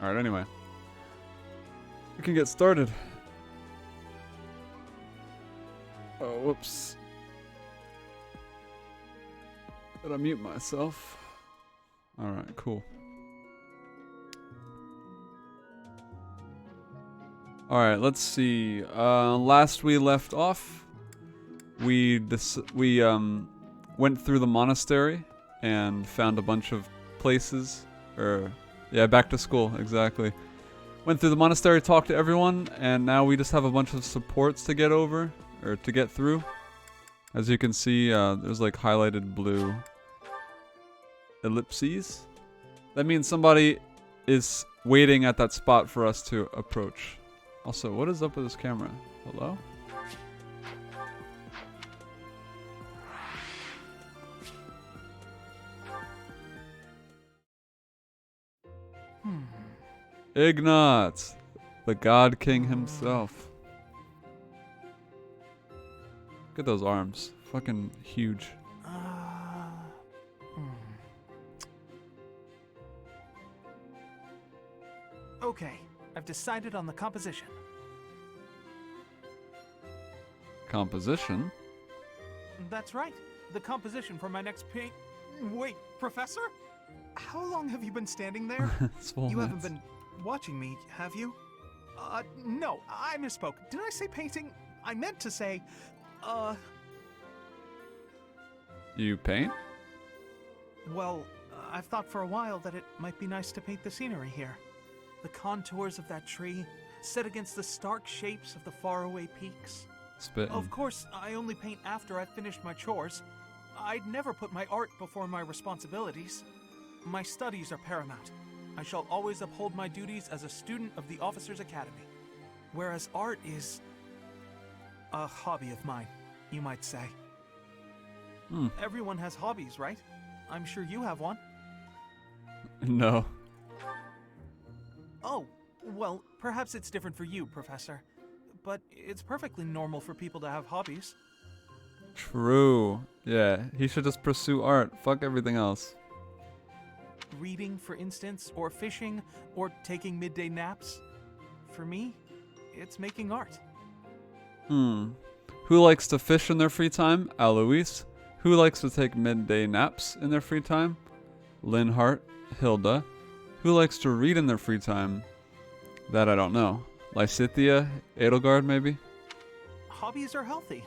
Alright, anyway. We can get started. Oh, whoops. Did I mute myself? Alright, cool. Alright, let's see. Last we left off, we went through the monastery and found a bunch of places. Yeah, back to school, exactly. Went through the monastery, talked to everyone, and now we just have a bunch of supports to get over, or to get through. As you can see, there's like highlighted blue ellipses. That means somebody is waiting at that spot for us to approach. Also, what is up with this camera? Hello? Ignat, the God King himself. Look at those arms. Fucking huge. Okay, I've decided on the composition. Composition? That's right. The composition for my next paint. Wait, Professor? How long have you been standing there? You haven't been watching me, have you? No, I misspoke. Did I say painting? I meant to say, You paint? Well, I've thought for a while that it might be nice to paint the scenery here. The contours of that tree, set against the stark shapes of the faraway peaks. Spittin'. Of course, I only paint after I've finished my chores. I'd never put my art before my responsibilities. My studies are paramount. I shall always uphold my duties as a student of the Officers' Academy. Whereas art is a hobby of mine, you might say. Everyone has hobbies, right? I'm sure you have one. No. Oh, well, perhaps it's different for you, Professor. But it's perfectly normal for people to have hobbies. True. Yeah, he should just pursue art. Fuck everything else. Reading, for instance, or fishing, or taking midday naps. For me, it's making art. Who likes to fish in their free time? Alois. Who likes to take midday naps in their free time? Linhart. Hilda. Who likes to read in their free time? That I don't know. Lysithia? Edelgard, maybe? Hobbies are healthy.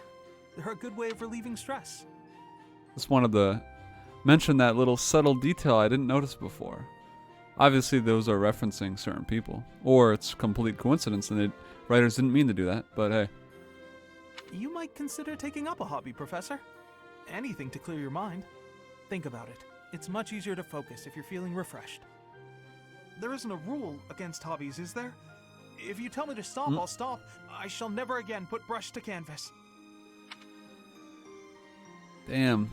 They're a good way of relieving stress. Just wanted to mention that little subtle detail I didn't notice before. Obviously, those are referencing certain people. Or it's complete coincidence and the writers didn't mean to do that, but hey. You might consider taking up a hobby, Professor. Anything to clear your mind. Think about it. It's much easier to focus if you're feeling refreshed. There isn't a rule against hobbies, is there? If you tell me to stop, I'll stop. I shall never again put brush to canvas. Damn.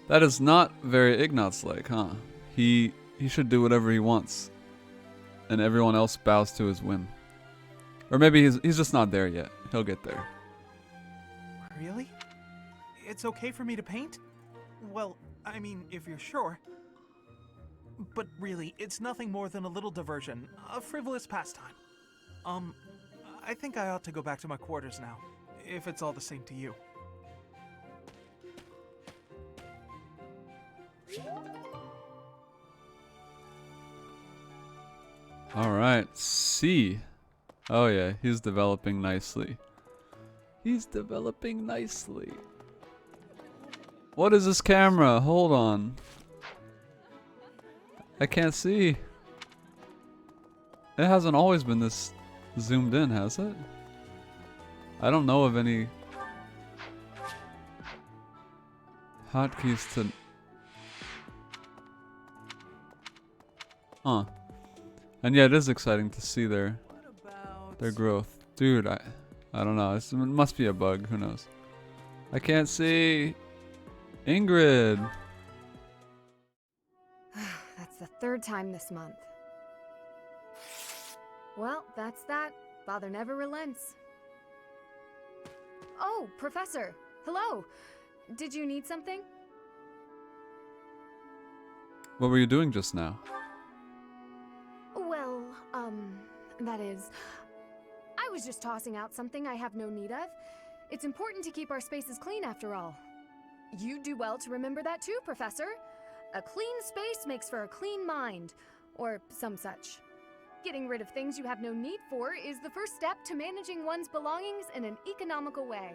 That is not very Ignatz-like, huh? He should do whatever he wants. And everyone else bows to his whim. Or maybe he's just not there yet. He'll get there. Really? It's okay for me to paint? Well, I mean, if you're sure. But really, it's nothing more than a little diversion, a frivolous pastime. I think I ought to go back to my quarters now, if it's all the same to you. Alright, C. Oh yeah, he's developing nicely. He's developing nicely. What is this camera? Hold on. I can't see. It hasn't always been this zoomed in, has it? I don't know of any hotkeys to... Huh. And yeah, it is exciting to see their growth. Dude, I don't know. It must be a bug. Who knows? I can't see. Ingrid. That's the third time this month. Well, that's that. Father never relents. Oh, Professor. Hello. Did you need something? What were you doing just now? Well, That is, I was just tossing out something I have no need of. It's important to keep our spaces clean after all. You do well to remember that too, Professor. A clean space makes for a clean mind, or some such. Getting rid of things you have no need for is the first step to managing one's belongings in an economical way.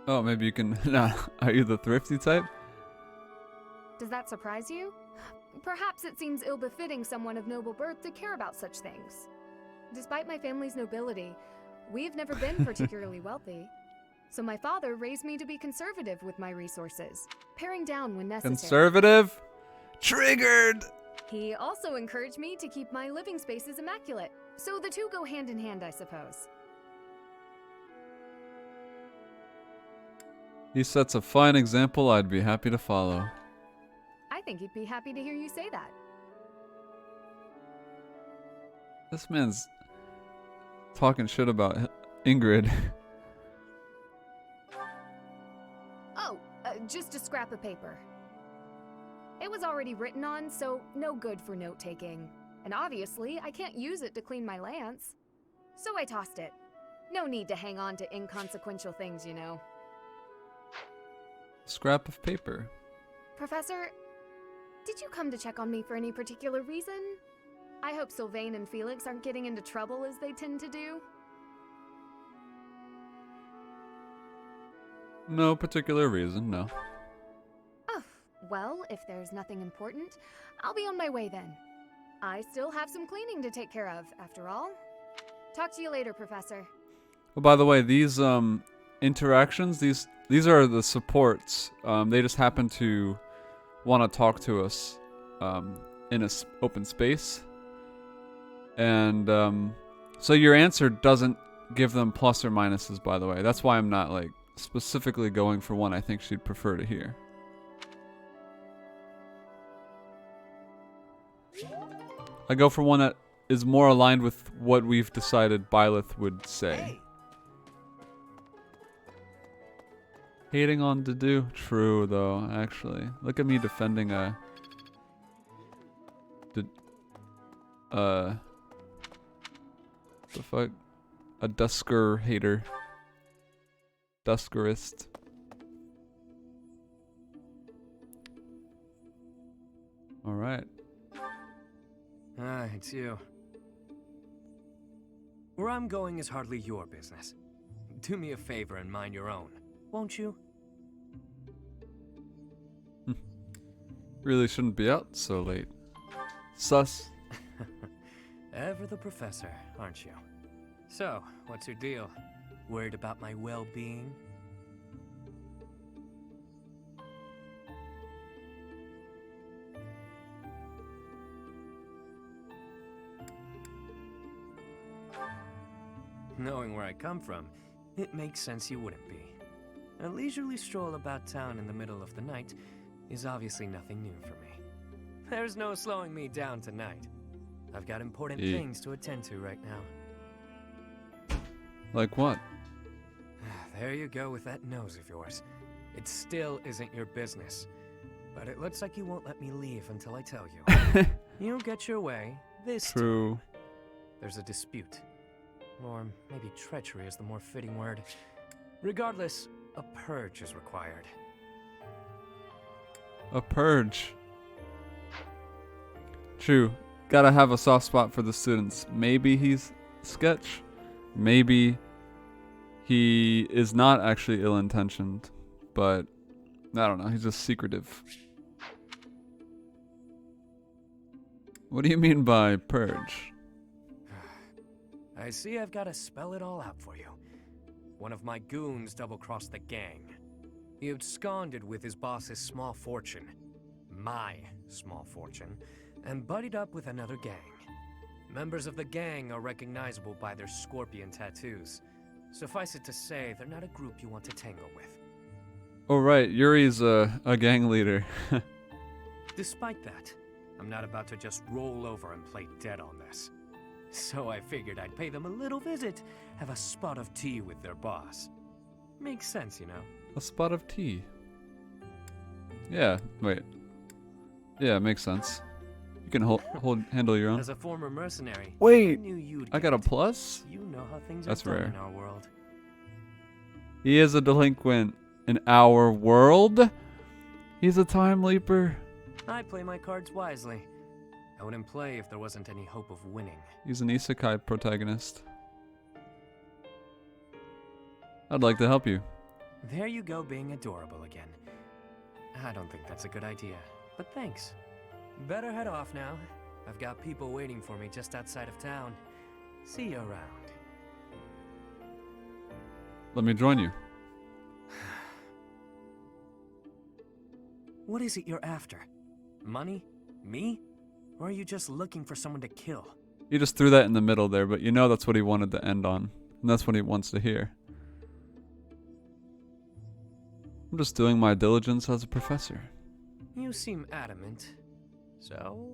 Oh, maybe you can... Nah, are you the thrifty type? Does that surprise you? Perhaps it seems ill-befitting someone of noble birth to care about such things. Despite my family's nobility, we've never been particularly wealthy. So my father raised me to be conservative with my resources, paring down when necessary. Conservative? Triggered! He also encouraged me to keep my living spaces immaculate, so the two go hand in hand, I suppose. He sets a fine example I'd be happy to follow. I think he'd be happy to hear you say that. This man's talking shit about Ingrid. Oh, just a scrap of paper. It was already written on, so no good for note-taking. And obviously, I can't use it to clean my lance. So I tossed it. No need to hang on to inconsequential things, you know. Scrap of paper. Professor, did you come to check on me for any particular reason? I hope Sylvain and Felix aren't getting into trouble as they tend to do. No particular reason, no. Oh, well, if there's nothing important, I'll be on my way then. I still have some cleaning to take care of, after all. Talk to you later, Professor. Oh, by the way, these interactions, these are the supports. They just happen to want to talk to us in a open space. And so your answer doesn't give them plus or minuses, by the way. That's why I'm not like specifically going for one I think she'd prefer to hear. I go for one that is more aligned with what we've decided Byleth would say. Hey, Hating on Dedu? True, though, actually. Look at me defending a... the fuck? A Dusker hater. Duskerist. Alright. Ah, it's you. Where I'm going is hardly your business. Do me a favor and mind your own, won't you? Really shouldn't be out so late. Sus. Ever the professor, aren't you? So, what's your deal? Worried about my well-being? Knowing where I come from, it makes sense you wouldn't be. A leisurely stroll about town in the middle of the night is obviously nothing new for me. There's no slowing me down tonight. I've got important things to attend to right now. Like what? There you go with that nose of yours. It still isn't your business. But it looks like you won't let me leave until I tell you. You'll get your way this True. time. There's a dispute. Or maybe treachery is the more fitting word. Regardless, a purge is required. A purge. True. Gotta have a soft spot for the students. Maybe he's sketch. Maybe he is not actually ill-intentioned. But, I don't know. He's just secretive. What do you mean by purge? I see I've got to spell it all out for you. One of my goons double-crossed the gang. He absconded with his boss's small fortune, my small fortune, and buddied up with another gang. Members of the gang are recognizable by their scorpion tattoos. Suffice it to say, they're not a group you want to tangle with. Oh right, Yuri's a gang leader. Despite that, I'm not about to just roll over and play dead on this. So I figured I'd pay them a little visit, have a spot of tea with their boss. Makes sense, you know? A spot of tea. Yeah, wait. Yeah, makes sense. You can handle your own. As a former mercenary, I Wait, knew you'd I got a get it. plus? You know how things That's are done rare. in our world. He is a delinquent in our world. He's a time leaper. I play my cards wisely. I wouldn't play if there wasn't any hope of winning. He's an isekai protagonist. I'd like to help you. There you go, being adorable again. I don't think that's a good idea, but thanks. Better head off now. I've got people waiting for me just outside of town. See you around. Let me join you. What is it you're after? Money? Me? Or are you just looking for someone to kill? He just threw that in the middle there, but you know that's what he wanted to end on. And that's what he wants to hear. I'm just doing my diligence as a professor. You seem adamant, so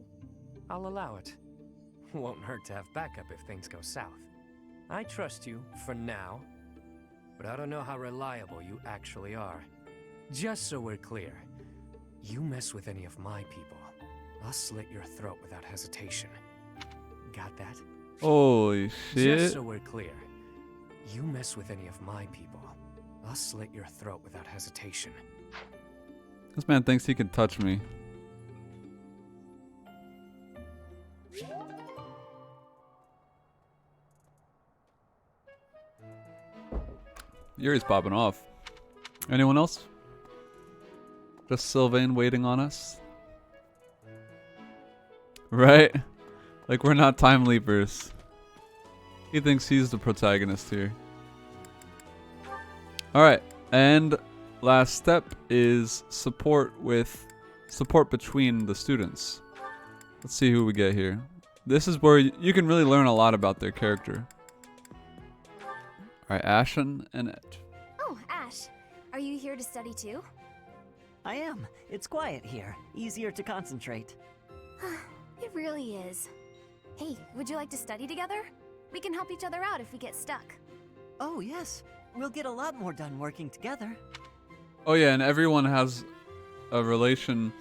I'll allow it. Won't hurt to have backup if things go south. I trust you for now, but I don't know how reliable you actually are. Just so we're clear, you mess with any of my people, I'll slit your throat without hesitation. Got that? Holy shit. Just so we're clear, you mess with any of my people, I'll slit your throat without hesitation. This man thinks he can touch me. Yuri's popping off. Anyone else? Just Sylvain waiting on us? Right? Like we're not time leapers. He thinks he's the protagonist here. Alright, and last step is support between the students. Let's see who we get here. This is where you can really learn a lot about their character. Alright, Ashen and Ed. Oh, Ash. Are you here to study too? I am. It's quiet here. Easier to concentrate. It really is. Hey, would you like to study together? We can help each other out if we get stuck. Oh, yes. We'll get a lot more done working together. Oh yeah, and everyone has a relation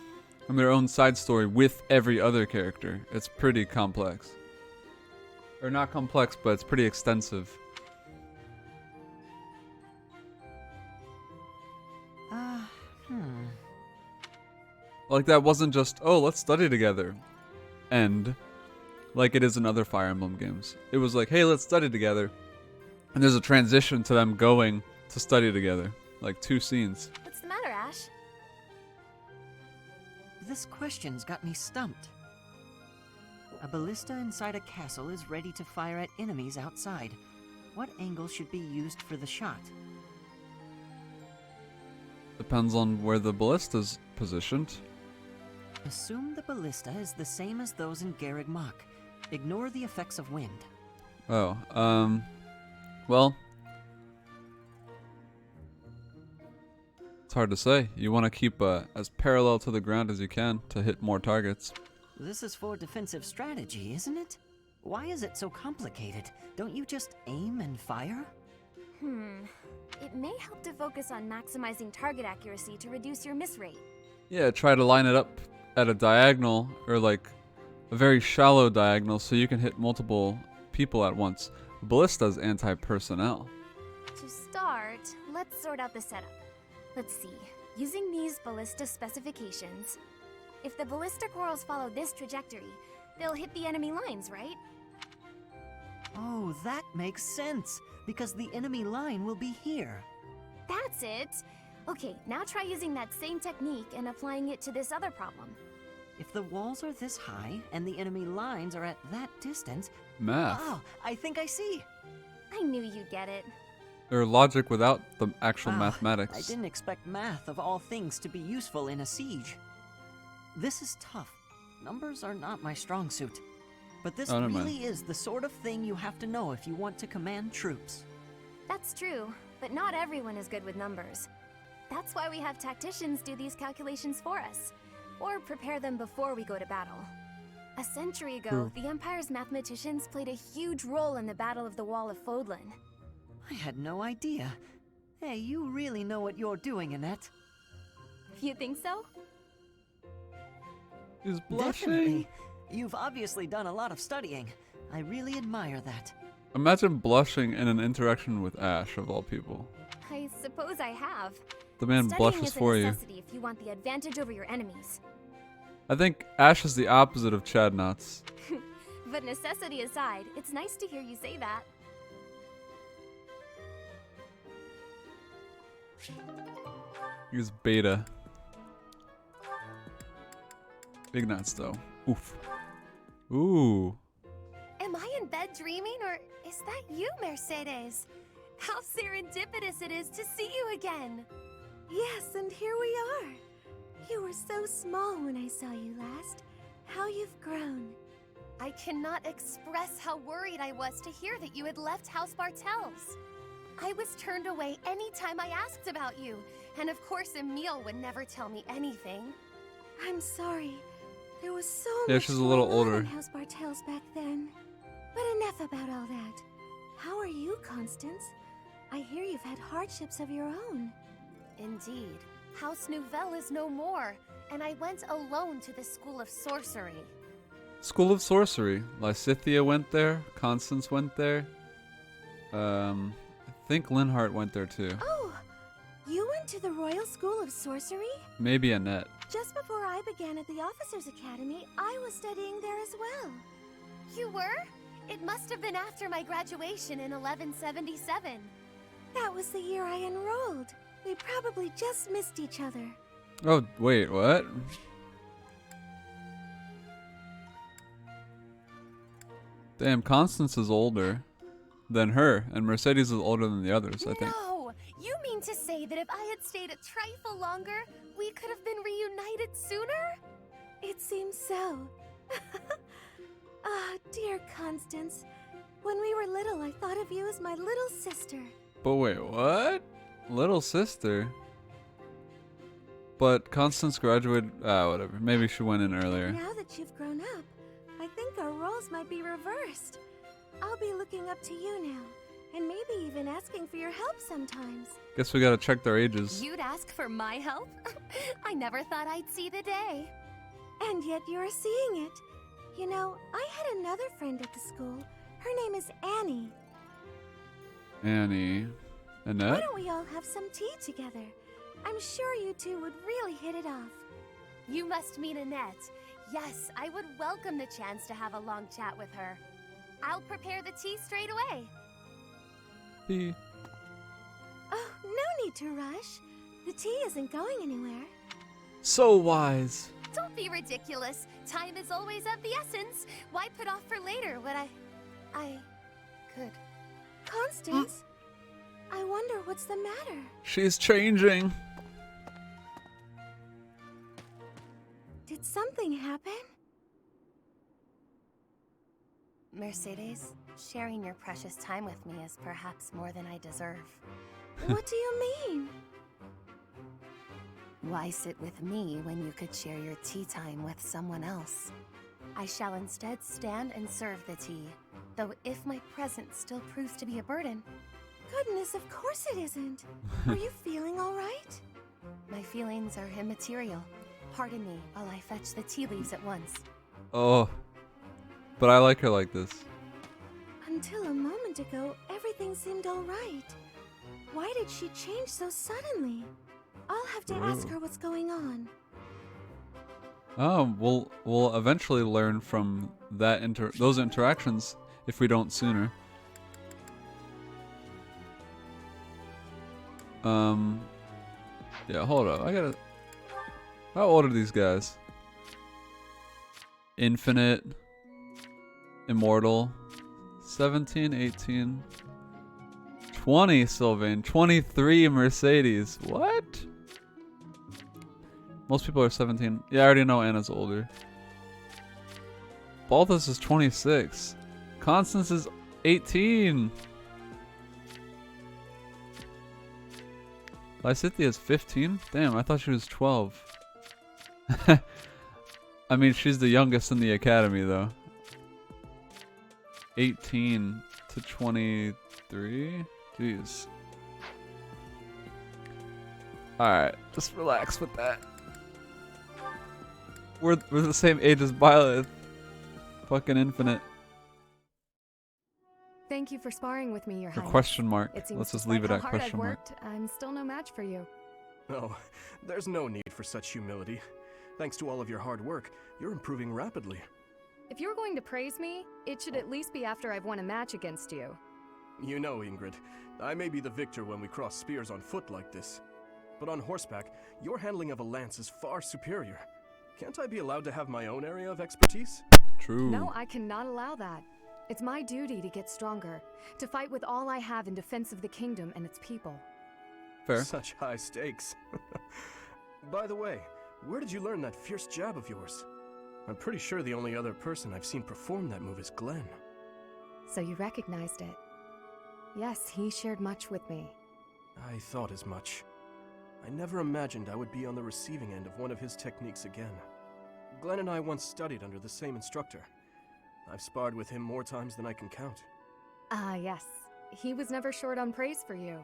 and their own side story with every other character. It's pretty complex. Or not complex, but it's pretty extensive. Like that wasn't just, oh, let's study together. And like it is in other Fire Emblem games. It was like, hey, let's study together. And there's a transition to them going to study together. Like 2 scenes. What's the matter, Ash? This question's got me stumped. A ballista inside a castle is ready to fire at enemies outside. What angle should be used for the shot? Depends on where the ballista's positioned. Assume the ballista is the same as those in Garreg Mach. Ignore the effects of wind. Oh, well, it's hard to say. You want to keep as parallel to the ground as you can to hit more targets. This is for defensive strategy, isn't it? Why is it so complicated? Don't you just aim and fire? It may help to focus on maximizing target accuracy to reduce your miss rate. Yeah, try to line it up at a diagonal or like a very shallow diagonal so you can hit multiple people at once. Ballista's anti-personnel. To start, let's sort out the setup. Let's see. Using these ballista specifications, if the ballista corals follow this trajectory, they'll hit the enemy lines, right? Oh, that makes sense, because the enemy line will be here. That's it! Okay, now try using that same technique and applying it to this other problem. If the walls are this high and the enemy lines are at that distance... Math. Oh, I think I see! I knew you'd get it. Or logic without the actual Wow, mathematics. I didn't expect math of all things to be useful in a siege. This is tough. Numbers are not my strong suit. But this never really mind. is the sort of thing you have to know if you want to command troops. That's true, but not everyone is good with numbers. That's why we have tacticians do these calculations for us, or prepare them before we go to battle. A century ago, the Empire's mathematicians played a huge role in the Battle of the Wall of Fodlan. I had no idea. Hey, you really know what you're doing, Annette. You think so? He's blushing. Definitely. You've obviously done a lot of studying. I really admire that. Imagine blushing in an interaction with Ash, of all people. I suppose I have. The man Studying blushes is a for you. necessity if you want the advantage over your enemies. I think Ash is the opposite of Chad Nuts. But necessity aside, it's nice to hear you say that. Use beta. Big nuts though. Oof. Ooh. Am I in bed dreaming, or is that you, Mercedes? How serendipitous it is to see you again. Yes, and here we are. You were so small when I saw you last. How you've grown. I cannot express how worried I was to hear that you had left House Bartels. I was turned away anytime I asked about you, and of course Emile would never tell me anything. I'm sorry. There was so Yeah, much she's a little going on older. in House Bartels back then. But enough about all that. How are you, Constance? I hear you've had hardships of your own. Indeed. House Nouvelle is no more, and I went alone to the School of Sorcery. School of Sorcery. Lysithea went there. Constance went there. I think Linhart went there too. Oh, you went to the Royal School of Sorcery? Maybe Annette. Just before I began at the Officers' Academy, I was studying there as well. You were? It must have been after my graduation in 1177. That was the year I enrolled. We probably just missed each other. Oh, wait, what? Damn, Constance is older than her, and Mercedes is older than the others, I think. No! You mean to say that if I had stayed a trifle longer, we could have been reunited sooner? It seems so. Ah, dear Constance. When we were little, I thought of you as my little sister. But wait, what? Little sister? But Constance graduated... whatever. Maybe she went in earlier. Now that you've grown up, I think our roles might be reversed. I'll be looking up to you now, and maybe even asking for your help sometimes. Guess we gotta check their ages. You'd ask for my help? I never thought I'd see the day. And yet you're seeing it. You know, I had another friend at the school. Her name is Annie. Annie. Why Annette? don't we all have some tea together? I'm sure you two would really hit it off. You must mean Annette. Yes, I would welcome the chance to have a long chat with her. I'll prepare the tea straight away. Tea. Oh, no need to rush. The tea isn't going anywhere. So wise. Don't be ridiculous. Time is always of the essence. Why put off for later what I could? Constance, I wonder what's the matter. She's changing. Did something happen? Mercedes, sharing your precious time with me is perhaps more than I deserve. What do you mean? Why sit with me when you could share your tea time with someone else? I shall instead stand and serve the tea, though if my presence still proves to be a burden. Goodness, of course it isn't. Are you feeling all right? My feelings are immaterial. Pardon me while I fetch the tea leaves at once. Oh. But I like her like this. Until a moment ago, everything seemed all right. Why did she change so suddenly? I'll have to ask her what's going on. Oh, we'll eventually learn from that those interactions if we don't sooner. Yeah, hold up. How old are these guys? Infinite, Immortal, 17, 18, 20 Sylvain, 23 Mercedes. What? Most people are 17. Yeah, I already know Anna's older. Balthus is 26. Constance is 18. Lysithea is 15? Damn, I thought she was 12. I mean, she's the youngest in the academy, though. 18 to 23? Jeez. Alright, just relax with that. We're the same age as Violet. fucking infinite. Thank you for sparring with me, Your Or Highness. question mark. It seems Let's just despite leave it how at hard question I've mark. worked, I'm still no match for you. Oh, there's no need for such humility. Thanks to all of your hard work, you're improving rapidly. If you're going to praise me, it should at least be after I've won a match against you. You know, Ingrid, I may be the victor when we cross spears on foot like this. But on horseback, your handling of a lance is far superior. Can't I be allowed to have my own area of expertise? True. No, I cannot allow that. It's my duty to get stronger, to fight with all I have in defense of the kingdom and its people. Fair. Such high stakes. By the way, where did you learn that fierce jab of yours? I'm pretty sure the only other person I've seen perform that move is Glenn. So you recognized it. Yes, he shared much with me. I thought as much. I never imagined I would be on the receiving end of one of his techniques again. Glenn and I once studied under the same instructor. I've sparred with him more times than I can count. Ah, yes. He was never short on praise for you.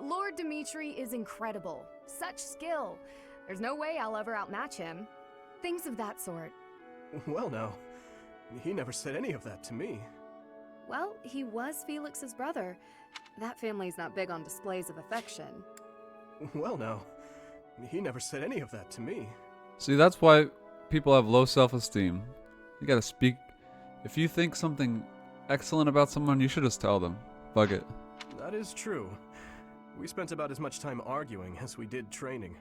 Lord Dimitri is incredible. Such skill. There's no way I'll ever outmatch him. Things of that sort. Well now, he never said any of that to me. Well, he was Felix's brother. That family's not big on displays of affection. Well now, he never said any of that to me. See, that's why people have low self-esteem. You gotta speak. If you think something excellent about someone, you should just tell them. Bug it. That is true. We spent about as much time arguing as we did training.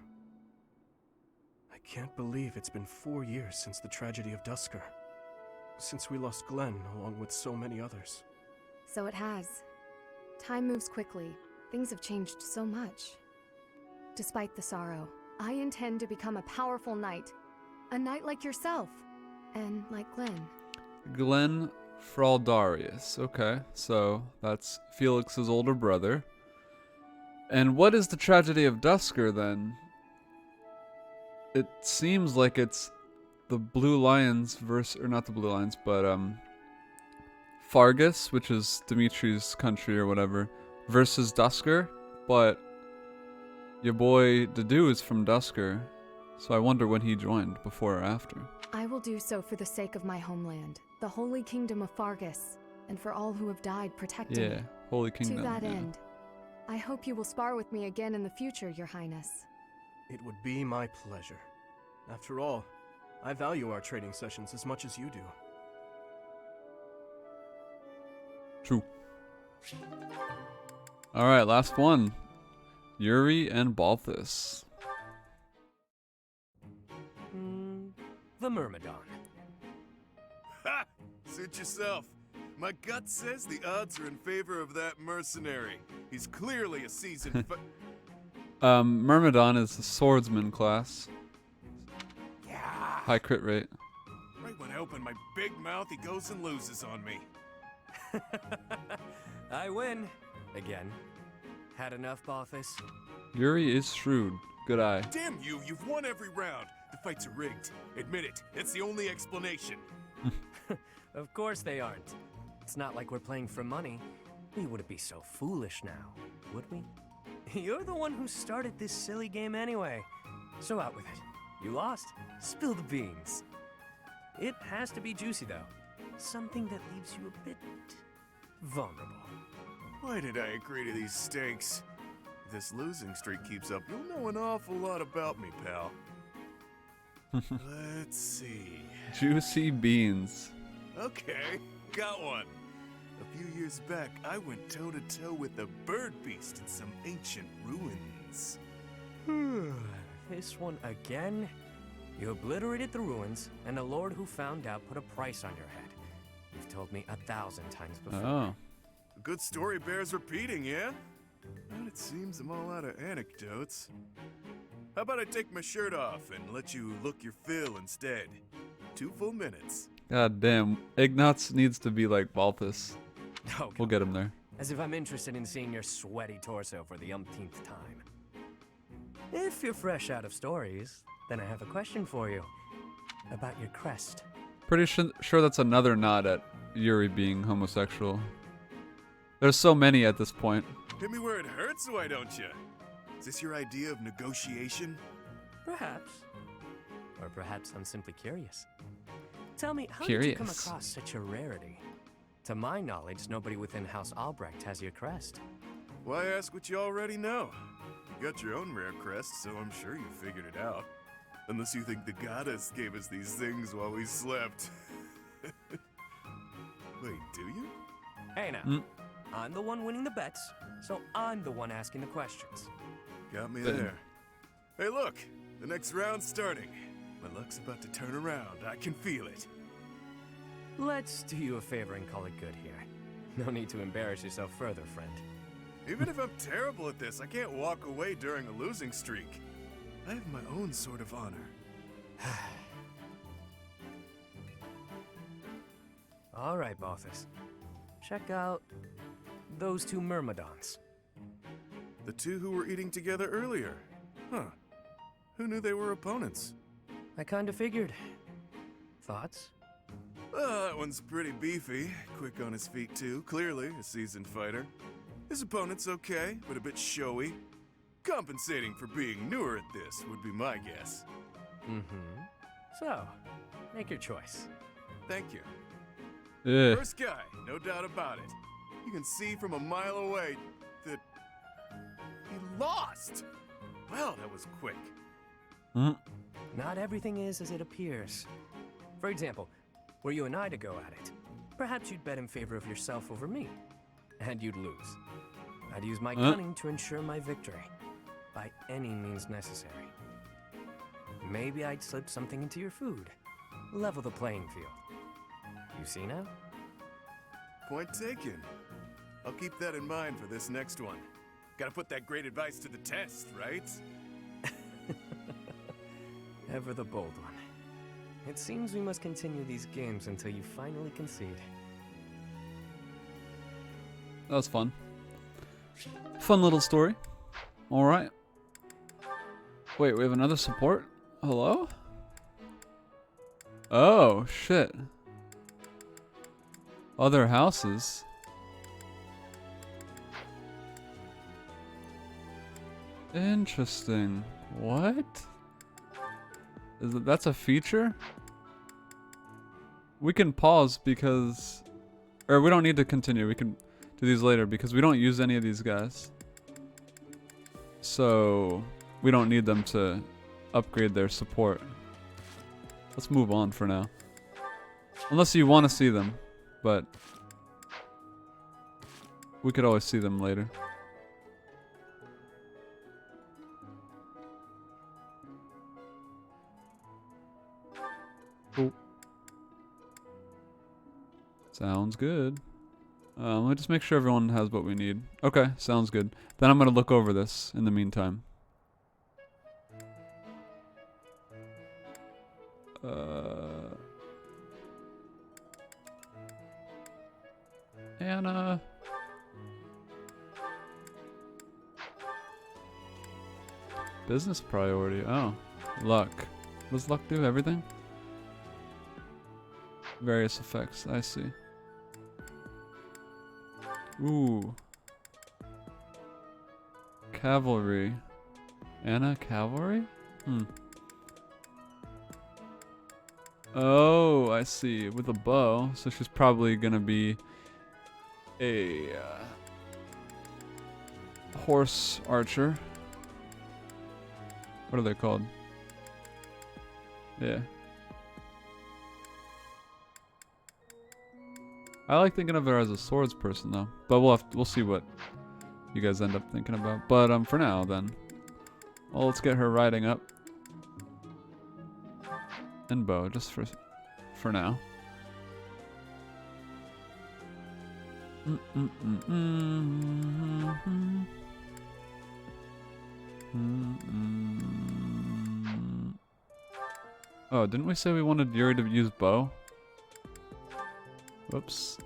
I can't believe it's been 4 years since the tragedy of Dusker. Since we lost Glenn, along with so many others. So it has. Time moves quickly. Things have changed so much. Despite the sorrow, I intend to become a powerful knight. A knight like yourself. And like Glenn. Glenn Fraldarius. Okay, so that's Felix's older brother. And what is the tragedy of Dusker then? It seems like it's the Blue Lions versus, or not the Blue Lions, but Fargus, which is Dimitri's country or whatever, versus Dusker. But your boy Dedu is from Dusker, so I wonder when he joined, before or after. I will do so for the sake of my homeland, the holy kingdom of Fargus, and for all who have died protecting Yeah, it. Holy Kingdom. To that yeah. end, I hope you will spar with me again in the future, Your Highness. It would be my pleasure. After all, I value our training sessions as much as you do. True. Alright, last one. Yuri and Balthus. The Myrmidon. Ha! Suit yourself. My gut says the odds are in favor of that mercenary. He's clearly a seasoned Myrmidon is the swordsman class. Yeah. High crit rate. Right when I open my big mouth, he goes and loses on me. I win. Again. Had enough, Balthus? Yuri is shrewd. Good eye. Damn you, you've won every round. The fights are rigged. Admit it. That's the only explanation. Of course they aren't. It's not like we're playing for money. We wouldn't be so foolish now, would we? You're the one who started this silly game anyway. So out with it. You lost. Spill the beans. It has to be juicy, though. Something that leaves you a bit vulnerable. Why did I agree to these stakes? If this losing streak keeps up, you'll know an awful lot about me, pal. Let's see. Juicy beans. Okay, got one. A few years back, I went toe-to-toe with the bird beast in some ancient ruins. This one again? You obliterated the ruins, and the lord who found out put a price on your head. You've told me 1,000 times before. Oh. A good story bears repeating, yeah? But it seems I'm all out of anecdotes. How about I take my shirt off and let you look your fill instead? 2 full minutes. God damn. Ignatz needs to be like Balthus. Oh, We'll get him there. as if I'm interested in seeing your sweaty torso for the umpteenth time. If you're fresh out of stories, then I have a question for you. About your crest. Pretty sure that's another nod at Yuri being homosexual. There's so many at this point. Hit me where it hurts, why don't you? Is this your idea of negotiation? Perhaps. Or perhaps I'm simply curious. Tell me, how did you come Curious. across such a rarity? To my knowledge, nobody within House Albrecht has your crest. Why ask what you already know? You got your own rare crest, so I'm sure you figured it out. Unless you think the goddess gave us these things while we slept. Wait, do you? Hey now, I'm the one winning the bets, so I'm the one asking the questions. Got me there. Hey, look! The next round's starting. My luck's about to turn around. I can feel it. Let's do you a favor and call it good here. No need to embarrass yourself further, friend. Even if I'm terrible at this, I can't walk away during a losing streak. I have my own sort of honor. All right, Balthus. Check out those two Myrmidons. The two who were eating together earlier. Huh. Who knew they were opponents? I kinda figured. Thoughts? That one's pretty beefy. Quick on his feet, too. Clearly a seasoned fighter. His opponent's okay, but a bit showy. Compensating for being newer at this would be my guess. Mm-hmm. So, make your choice. Thank you. Ugh. First guy, no doubt about it. You can see from a mile away that he lost. Well, that was quick. Not everything is as it appears. For example, were you and I to go at it, perhaps you'd bet in favor of yourself over me, and you'd lose. I'd use my cunning to ensure my victory, by any means necessary. Maybe I'd slip something into your food, level the playing field. You see now? Point taken. I'll keep that in mind for this next one. Gotta put that great advice to the test, right? Ever the bold one. It seems we must continue these games until you finally concede. That was fun. Fun little story. Alright. Wait, we have another support? Hello? Oh, shit. Other houses. Interesting. What? That's a feature? We can pause because... Or we don't need to continue. We can do these later because we don't use any of these guys. So we don't need them to upgrade their support. Let's move on for now. Unless you want to see them, but we could always see them later. Cool. Sounds good. Let me just make sure everyone has what we need. Okay, sounds good. Then I'm gonna look over this in the meantime. Anna. Business priority. Oh, luck. What does luck do? Everything? Various effects. I see. Ooh. Cavalry. Anna cavalry? Oh, I see. With a bow. So she's probably gonna be a horse archer. What are they called? Yeah. I like thinking of her as a swords person though, but we'll see what you guys end up thinking about. But for now then, well, let's get her riding up and bow just for now. Oh, didn't we say we wanted Yuri to use bow? Whoops.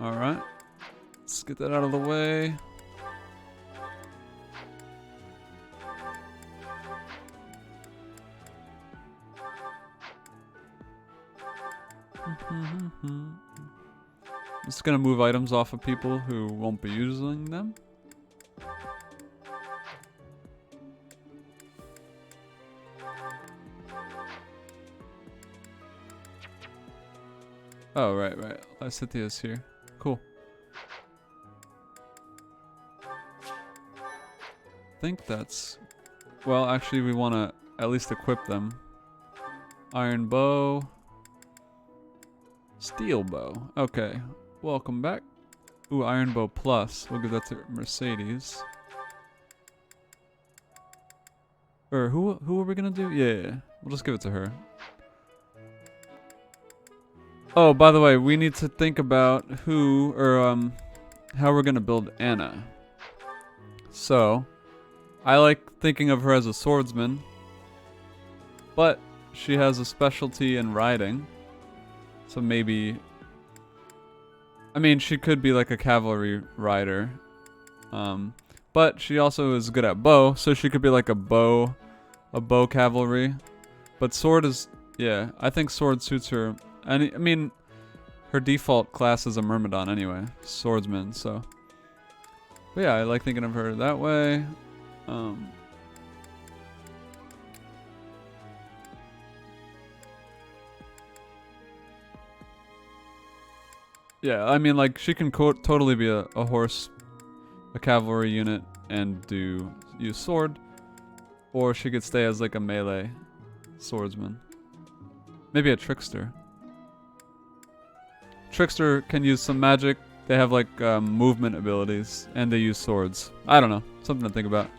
Alright. Let's get that out of the way. Just gonna move items off of people who won't be using them. Oh, right. Lysithia's here. Cool. I think that's... Well, actually, we want to at least equip them. Iron bow. Steel bow. Okay. Welcome back. Ooh, iron bow plus. We'll give that to Mercedes. Or who are we gonna do? Yeah. We'll just give it to her. Oh, by the way, we need to think about who or how we're gonna build Anna. So, I like thinking of her as a swordsman, but she has a specialty in riding. So maybe, I mean, she could be like a cavalry rider, but she also is good at bow, so she could be like a bow cavalry. But sword is, yeah, I think sword suits her. And I mean, her default class is a Myrmidon anyway, swordsman. So, but yeah, I like thinking of her that way. Yeah, I mean, like, she can totally be a horse, a cavalry unit, and use sword. Or she could stay as, like, a melee swordsman. Maybe a trickster. Trickster can use some magic. They have, like, movement abilities, and they use swords. I don't know. Something to think about.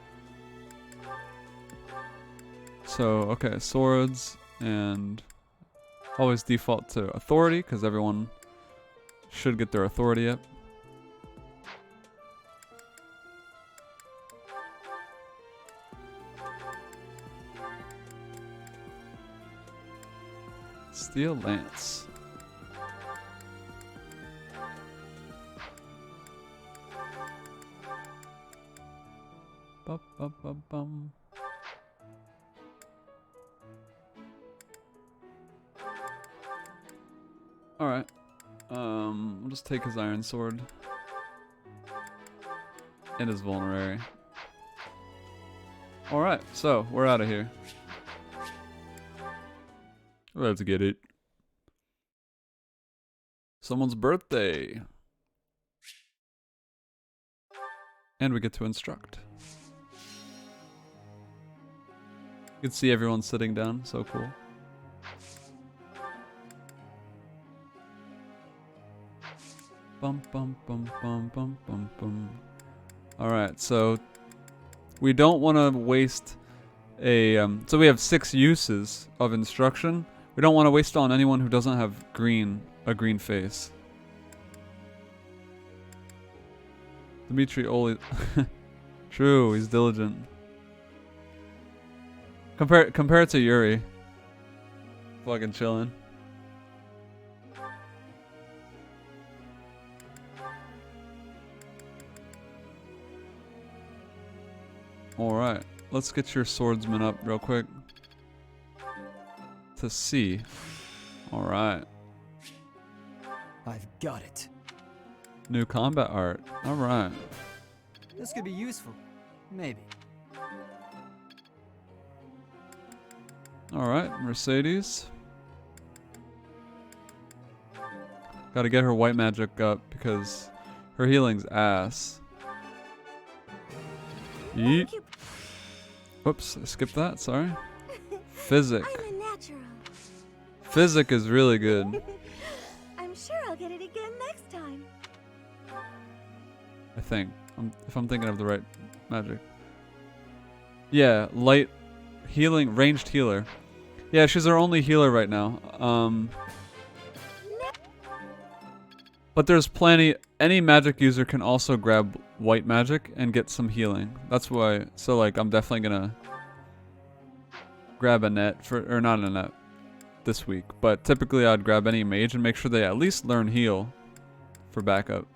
So, okay, swords, and always default to authority, because everyone should get their authority up. Steel lance. Bum. Alright. We'll just take his iron sword. And his vulnerary. Alright, so we're out of here. Let's get it. Someone's birthday. And we get to instruct. You can see everyone sitting down, so cool. Bum bum bum bum bum bum bum. Alright, so we don't want to waste a so we have 6 uses of instruction. We don't want to waste it on anyone who doesn't have a green face. Dimitri only true, he's diligent. Compare it to Yuri. Fucking chilling. Alright, let's get your swordsman up real quick. To C. Alright. I've got it. New combat art. Alright. This could be useful. Maybe. Alright, Mercedes. Gotta get her white magic up because her healing's ass. Yeet. Whoops, I skipped that, sorry. Physic. I'm a natural. Physic is really good. I'm sure I'll get it again next time. I think. If I'm thinking of the right magic. Yeah, light healing, ranged healer. Yeah, she's our only healer right now. But there's plenty. Any magic user can also grab white magic and get some healing. That's why. So like, I'm definitely gonna grab a net or not a net. this week, but typically I'd grab any mage and make sure they at least learn heal for backup.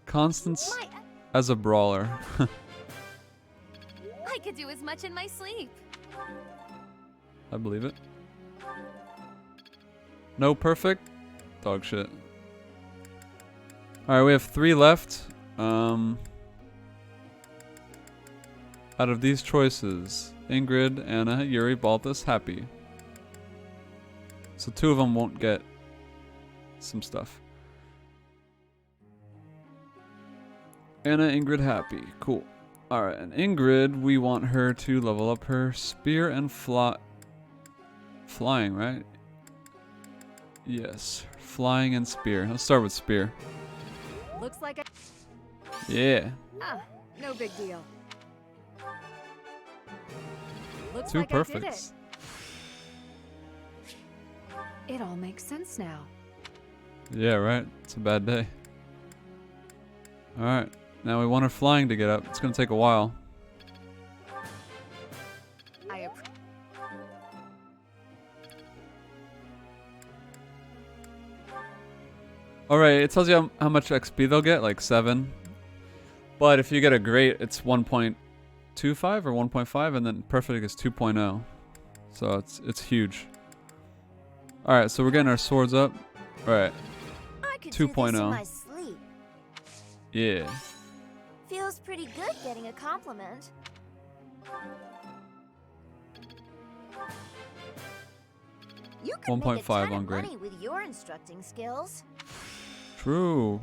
Constance as a brawler. I could do as much in my sleep. I believe it. No perfect? Dog shit. Alright, we have 3 left. Out of these choices, Ingrid, Anna, Yuri, Balthus, Happy. So 2 of them won't get some stuff. Anna, Ingrid, Happy. Cool. Alright, and Ingrid, we want her to level up her spear and flying, right? Yes. Flying and spear. Let's start with spear. Looks like I... Yeah. Ah, no big deal. Looks 2 like I did perfects. it. It all makes sense now. Yeah, right? It's a bad day. Alright. Now we want her flying to get up. It's gonna take a while. Alright, it tells you how much XP they'll get, like 7. But if you get a great, it's 1.25 or 1.5, and then perfect is 2.0. So it's huge. Alright, so we're getting our swords up. Alright. 2.0. Yeah. Feels pretty good getting a compliment. You could make a 1.5 ton on of great. money with your instructing skills. True.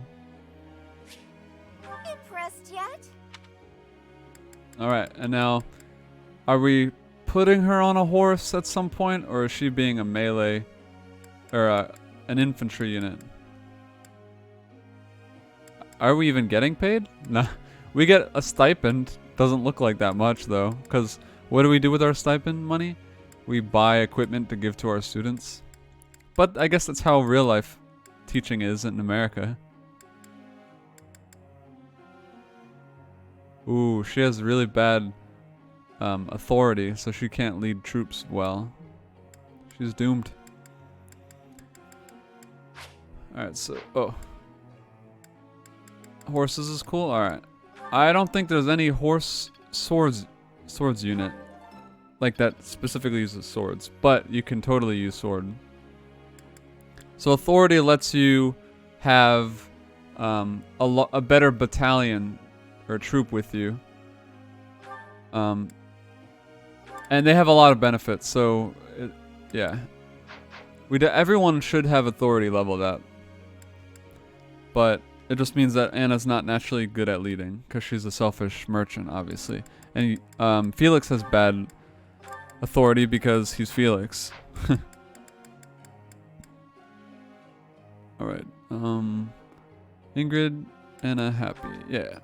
Impressed yet? Alright, and now, are we putting her on a horse at some point, or is she being a melee, or an infantry unit? Are we even getting paid? Nah. We get a stipend. Doesn't look like that much, though, because what do we do with our stipend money? We buy equipment to give to our students. But I guess that's how real life teaching is in America. Ooh, she has really bad authority, so she can't lead troops well. She's doomed. Alright, so... Oh. Horses is cool? Alright. I don't think there's any horse swords unit like that specifically uses swords, but you can totally use sword. So authority lets you have a better battalion or troop with you. And they have a lot of benefits, so yeah. Everyone should have authority leveled up. But it just means that Anna's not naturally good at leading, because she's a selfish merchant, obviously. And Felix has bad authority because he's Felix. Alright. Ingrid, Anna, Happy. Yeah.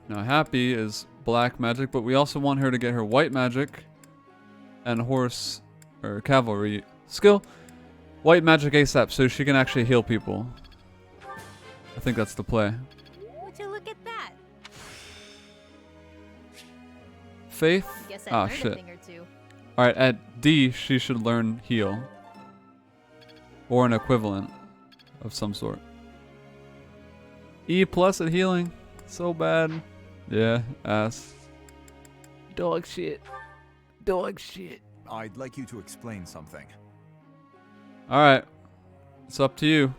Now Happy is black magic, but we also want her to get her white magic and horse or cavalry skill. White magic ASAP so she can actually heal people. I think that's the play. Would you look at that? Faith? Guess I Ah, learned a shit. thing or two. Alright, at D, she should learn heal. Or an equivalent of some sort. E plus at healing. So bad. Yeah, ass. Dog shit. Dog shit. I'd like you to explain something. Alright. It's up to you.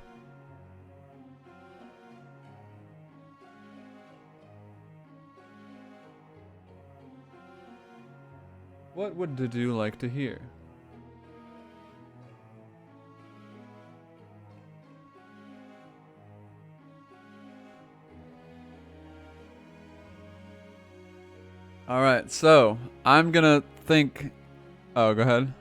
What would Dudu like to hear? Alright, so I'm gonna think. Oh, go ahead.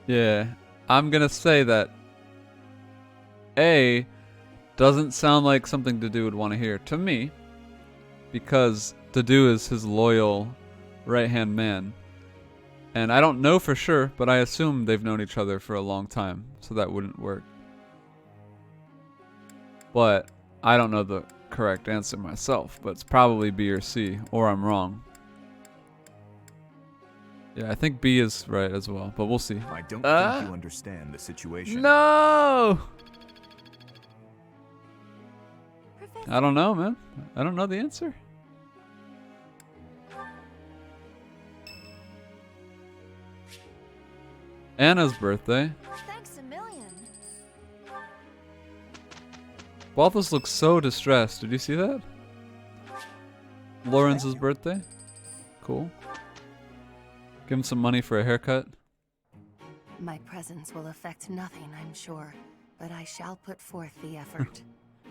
Yeah, I'm gonna say that A doesn't sound like something Dudu would want to hear to me, because Dudu is his loyal right-hand man. And I don't know for sure, but I assume they've known each other for a long time, so that wouldn't work. But I don't know the correct answer myself, but it's probably B or C, or I'm wrong. Yeah, I think B is right as well, but we'll see. I don't think you understand the situation. No! Professor, I don't know, man. I don't know the answer. Anna's birthday. Thanks a million. Balthus looks so distressed. Did you see that? Lawrence's birthday. Cool. Give him some money for a haircut. My presence will affect nothing, I'm sure, but I shall put forth the effort.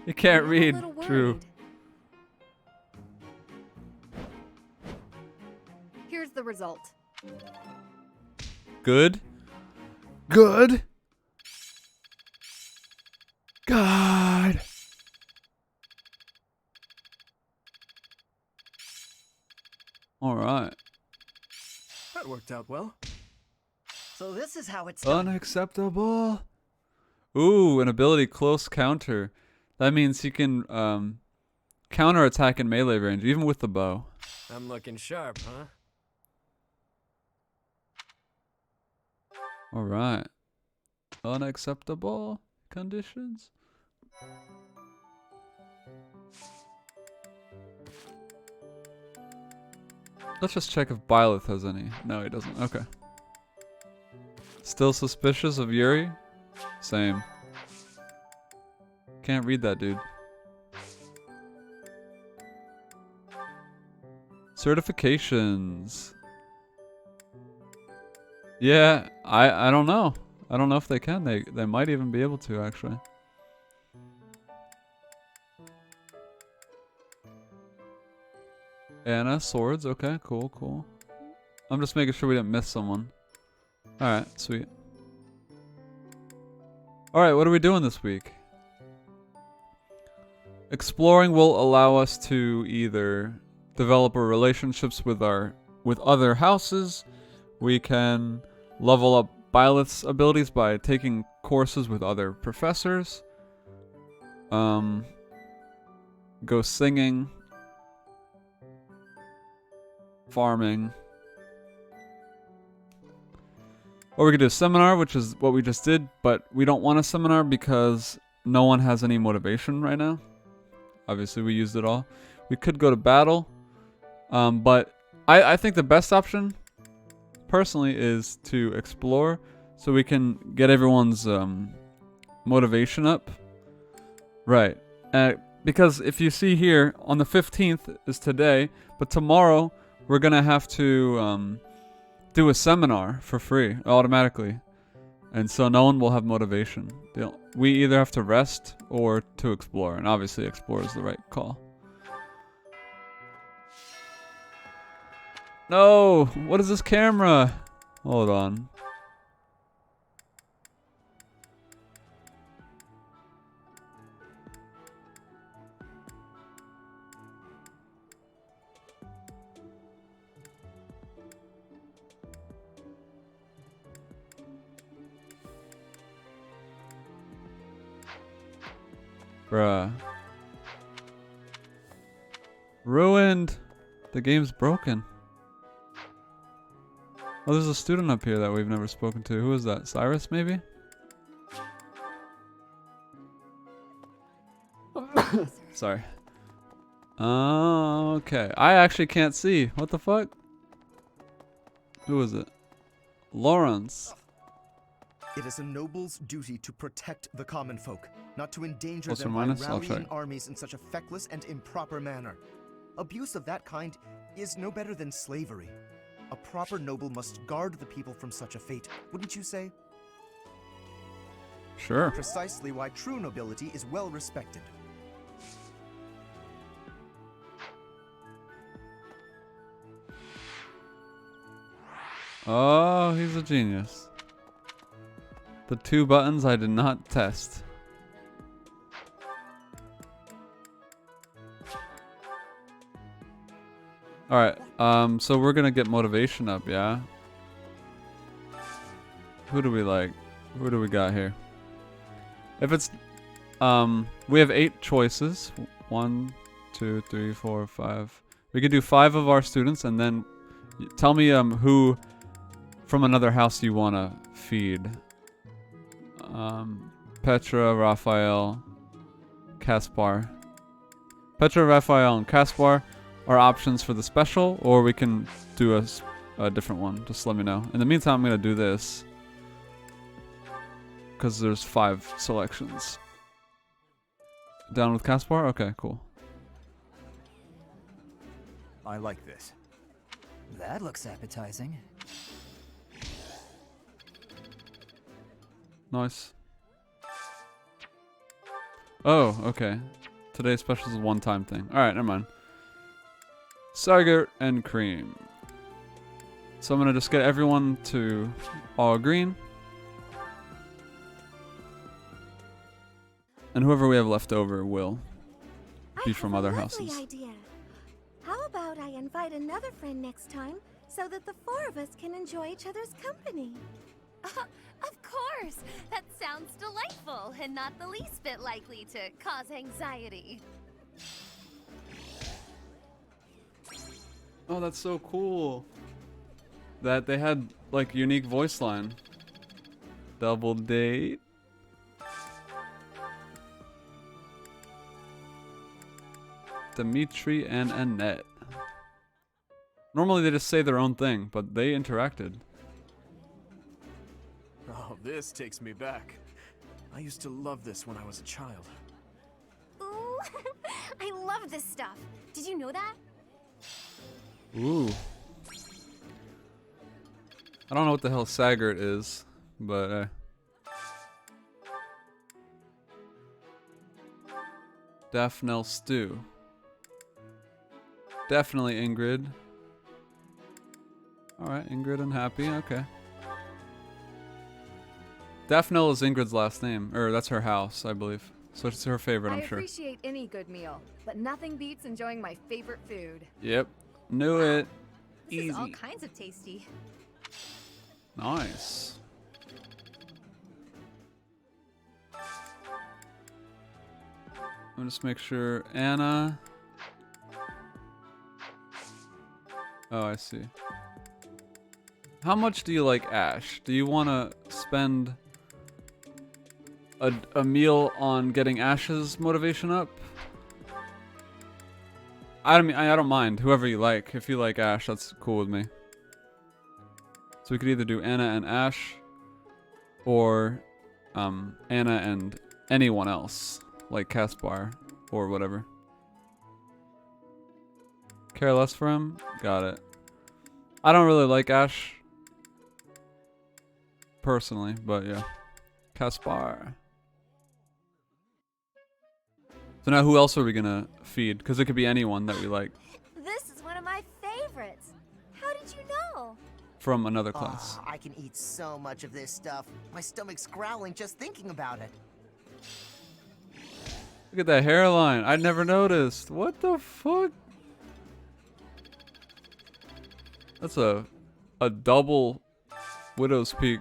You can't I'm a read. little True. worried. Here's the result. Good. Good. God. All right. That worked out well. So this is how it's done. Unacceptable. Ooh, an ability close counter. That means he can counter attack in melee range, even with the bow. I'm looking sharp, huh? All right. Unacceptable conditions. Let's just check if Byleth has any. No, he doesn't. Okay. Still suspicious of Yuri? Same. Can't read that, dude. Certifications. Yeah, I don't know. I don't know if they can. They might even be able to, actually. Anna, swords. Okay, cool, cool. I'm just making sure we didn't miss someone. Alright, sweet. Alright, what are we doing this week? Exploring will allow us to either develop our relationships with other houses. We can level up Byleth's abilities by taking courses with other professors. Go singing. Farming. Or we could do a seminar, which is what we just did, but we don't want a seminar because no one has any motivation right now. Obviously, we used it all. We could go to battle, but I think the best option, personally, is to explore so we can get everyone's motivation up. Right. Because if you see here, on the 15th is today, but tomorrow we're going to have to do a seminar for free automatically. And so no one will have motivation. We either have to rest or to explore. And obviously explore is the right call. No! What is this camera? Hold on. Bruh. Ruined. The game's broken. Oh, there's a student up here that we've never spoken to. Who is that? Cyrus, maybe? Sorry. Oh, okay. I actually can't see. What the fuck? Who is it? Lawrence. It is a noble's duty to protect the common folk, not to endanger Plus or them minus? by I'll rallying check. armies in such a feckless and improper manner. Abuse of that kind is no better than slavery. A proper noble must guard the people from such a fate, wouldn't you say? Sure. Precisely why true nobility is well respected. Oh, he's a genius. The 2 buttons I did not test. Alright, so we're gonna get motivation up, yeah? Who do we like? Who do we got here? If it's We have 8 choices. 1, 2, 3, 4, 5. We could do 5 of our students, and then tell me who from another house you want to feed. Petra, Raphael, Kaspar. Petra, Raphael, and Kaspar are options for the special, or we can do a different one. Just let me know. In the meantime, I'm going to do this. Because there's 5 selections. Down with Kaspar? Okay, cool. I like this. That looks appetizing. Nice. Oh, okay. Today's special is a one-time thing. Alright, never mind. Saggart and Cream. So I'm gonna just get everyone to all green. And whoever we have left over will be from other houses. Idea. How about I invite another friend next time so that the 4 of us can enjoy each other's company? Of course! That sounds delightful and not the least bit likely to cause anxiety. Oh, that's so cool. That they had like unique voice line. Double date. Dimitri and Annette. Normally they just say their own thing, but they interacted. Oh, this takes me back. I used to love this when I was a child. Ooh, I love this stuff. Did you know that? Ooh. I don't know what the hell Saggart is, but Daphne Stew. Definitely Ingrid. Alright, Ingrid and Happy, okay. Daphne is Ingrid's last name, or that's her house, I believe. So it's her favorite, I'm sure. I appreciate any good meal, but nothing beats enjoying my favorite food. Yep, knew it. This Easy. is all kinds of tasty. Nice. Let me just make sure Anna. Oh, I see. How much do you like Ash? Do you want to spend a meal on getting Ash's motivation up? I don't mind. Whoever you like. If you like Ash, that's cool with me. So we could either do Anna and Ash, or Anna and anyone else, like Kaspar or whatever. Care less for him? Got it. I don't really like Ash personally, but yeah. Kaspar. So now who else are we gonna feed? Because it could be anyone that we like. This is one of my favorites. How did you know? From another class. I can eat so much of this stuff. My stomach's growling just thinking about it. Look at that hairline. I never noticed. What the fuck? That's a double Widow's Peak.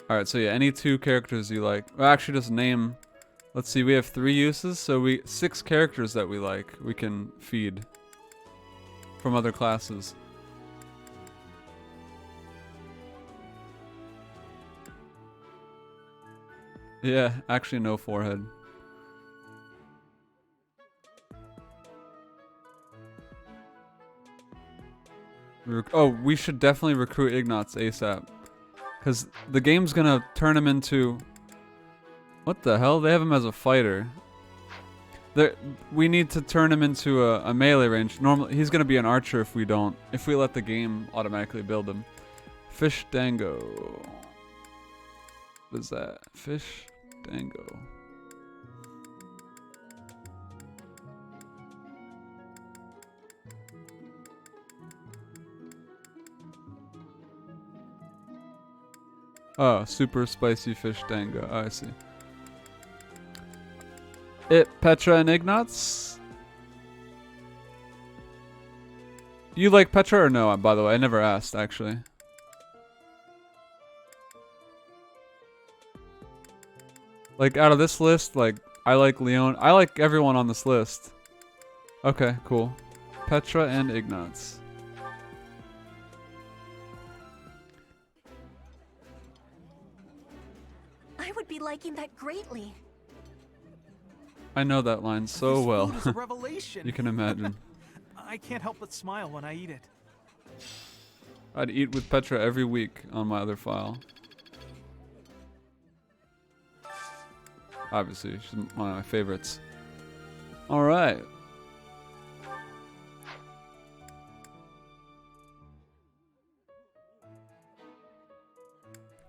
Alright, so yeah, any 2 characters you like. Well, actually, just name. Let's see, we have 3 uses, so 6 characters that we like, we can feed from other classes. Yeah, actually no forehead. Oh, we should definitely recruit Ignatz ASAP. Because the game's gonna turn him into... What the hell? They have him as a fighter. We need to turn him into a melee range. Normally, he's gonna be an archer if we let the game automatically build him. Fish Dango. What is that? Fish Dango. Oh, super spicy fish dango. Oh, I see. Petra and Ignatz? You like Petra or no, by the way? I never asked, actually. Like, out of this list, like, I like Leon. I like everyone on this list. Okay, cool. Petra and Ignatz. I would be liking that greatly. I know that line so This well. food is a revelation. You can imagine. I can't help but smile when I eat it. I'd eat with Petra every week on my other file. Obviously, she's one of my favorites. Alright.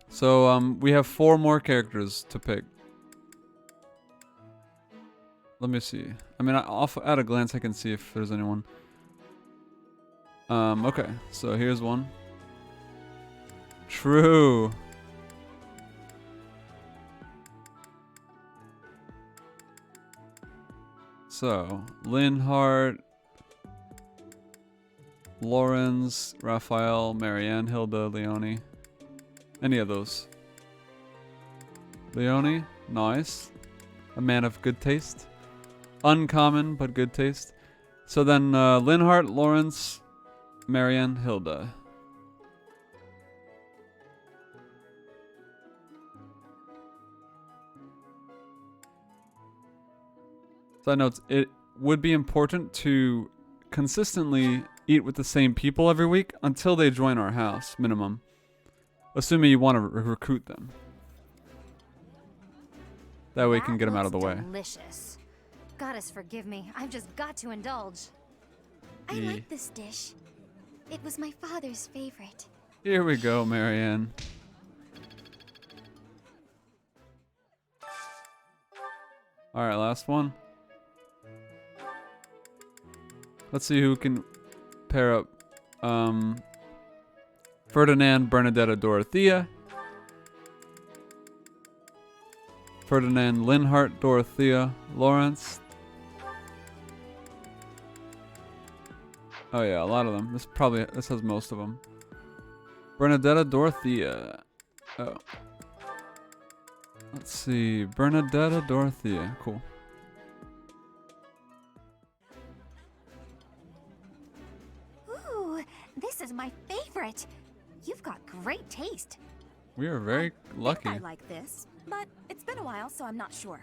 So, we have 4 more characters to pick. Let me see. I mean, at a glance, I can see if there's anyone. Okay. So, here's one. True. So, Linhardt, Lawrence, Raphael, Marianne, Hilda, Leonie. Any of those. Leonie, nice. A man of good taste. Uncommon, but good taste. So then, Linhardt, Lawrence, Marianne, Hilda. Side notes, it would be important to consistently eat with the same people every week until they join our house, minimum. Assuming you want to recruit them. That way we can get them out of the way. Delicious. Goddess forgive me, I've just got to indulge. I like this dish. It was my father's favorite. Here we go, Marianne. Alright, last one. Let's see who can pair up. Ferdinand, Bernadetta, Dorothea. Ferdinand, Linhardt, Dorothea, Lawrence. Oh yeah, a lot of them. This has most of them. Bernadetta, Dorothea. Oh. Let's see. Bernadetta, Dorothea. Cool. Ooh, this is my favorite. You've got great taste. We are very lucky. I like this, but it's been a while, so I'm not sure.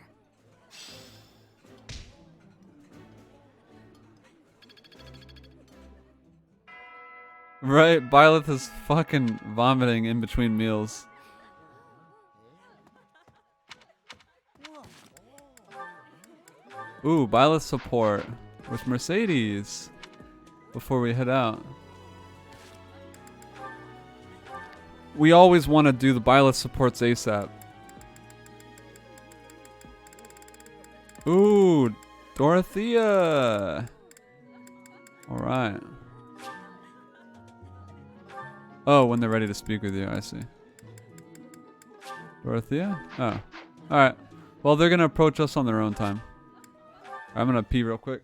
Right, Byleth is fucking vomiting in between meals. Ooh, Byleth support with Mercedes before we head out. We always want to do the Byleth supports ASAP. Ooh, Dorothea. Alright. Oh, when they're ready to speak with you, I see. Dorothea? Oh. Alright. Well, they're gonna approach us on their own time. I'm gonna pee real quick.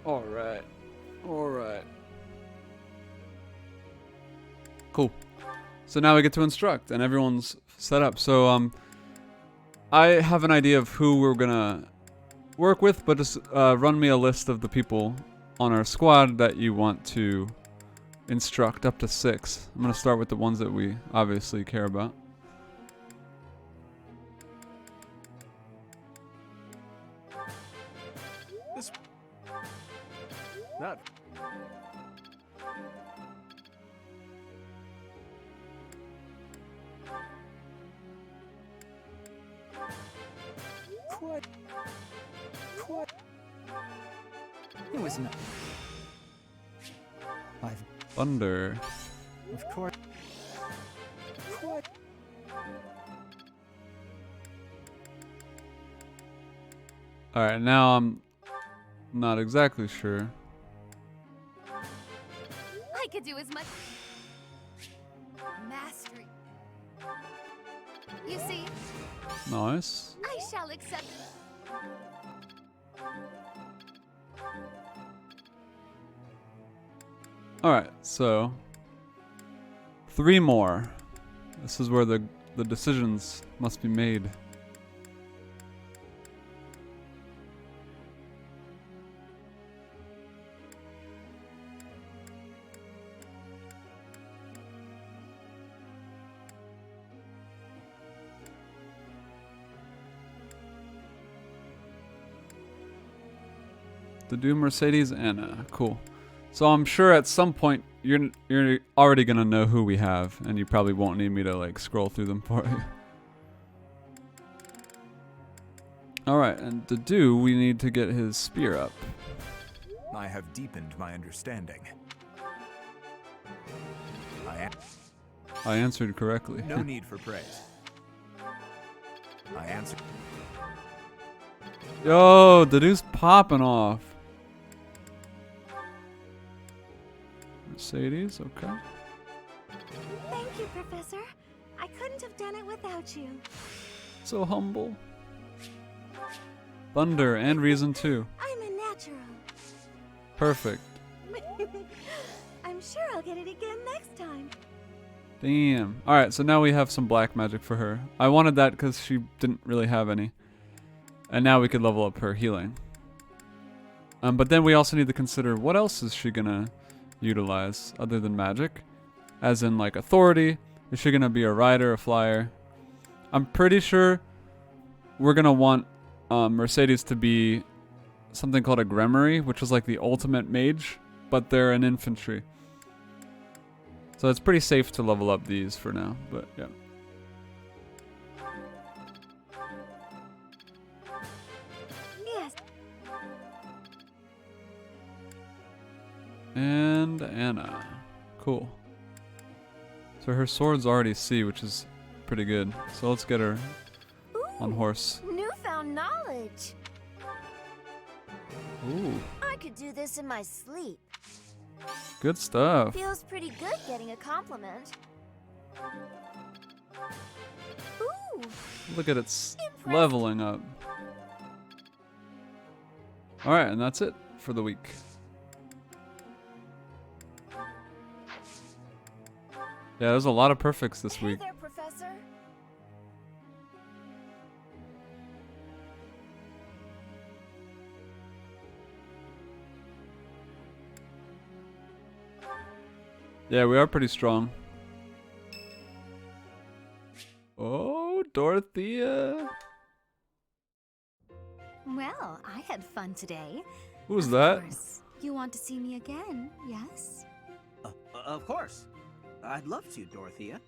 Alright. Alright. Cool. So now we get to instruct and everyone's set up. So I have an idea of who we're gonna work with, but just run me a list of the people on our squad that you want to instruct, up to 6. I'm gonna start with the ones that we obviously care about. Not. It was not. Thunder. Of course. Alright, now I'm not exactly sure. I could do as much mastery. You see, Nice. I shall accept it. Alright, so 3 more. This is where the decisions must be made. To do Mercedes Anna. Cool. So I'm sure at some point you're already gonna know who we have, and you probably won't need me to like scroll through them for you. Alright, and to do, we need to get his spear up. I have deepened my understanding. I answered correctly. No need for praise. I answered. Yo, the dude's popping off. Mercedes, okay. Thank you, Professor. I couldn't have done it without you. So humble. Thunder and reason too. I'm a natural. Perfect. I'm sure I'll get it again next time. Damn. Alright, so now we have some black magic for her. I wanted that because she didn't really have any. And now we could level up her healing. But then we also need to consider what else is she gonna utilize other than magic? As in like authority? Is she gonna be a rider, a flyer? I'm pretty sure we're gonna want Mercedes to be something called a Gremory, which is like the ultimate mage, but they're an infantry. So it's pretty safe to level up these for now, but yeah. Yes. And Anna. Cool. So her sword's already C, which is pretty good. So let's get her on horse. Newfound knowledge. Ooh, I could do this in my sleep. good stuff. Feels pretty good getting a compliment. Ooh, Look at it leveling up. Alright, and that's it for the week. Yeah, there's a lot of perfects this hey week. there, Professor. Yeah, we are pretty strong. Oh, Dorothea. Well, I had fun today. Who's that? Of course. You want to see me again, yes? Of course. I'd love to, Dorothea.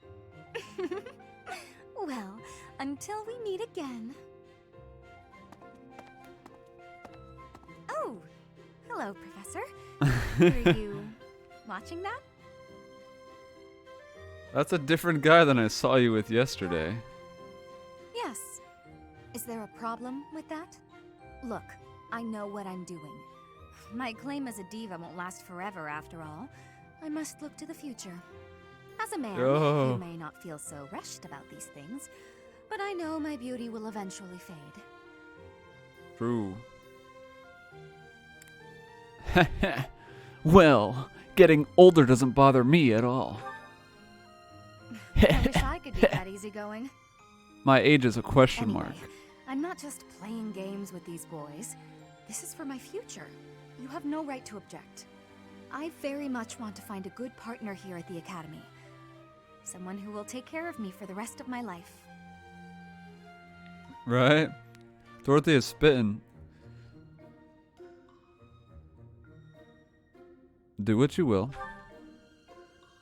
Well, until we meet again. Oh, hello, Professor. Were you watching that? That's a different guy than I saw you with yesterday. Yes. Is there a problem with that? Look, I know what I'm doing. My claim as a diva won't last forever, after all. I must look to the future. As a man, you may not feel so rushed about these things, but I know my beauty will eventually fade. True. Well, getting older doesn't bother me at all. I wish I could be that easygoing. My age is a question Anyway, mark. I'm not just playing games with these boys. This is for my future. You have no right to object. I very much want to find a good partner here at the Academy. Someone who will take care of me for the rest of my life. Right? Dorothea's spitting. Do what you will.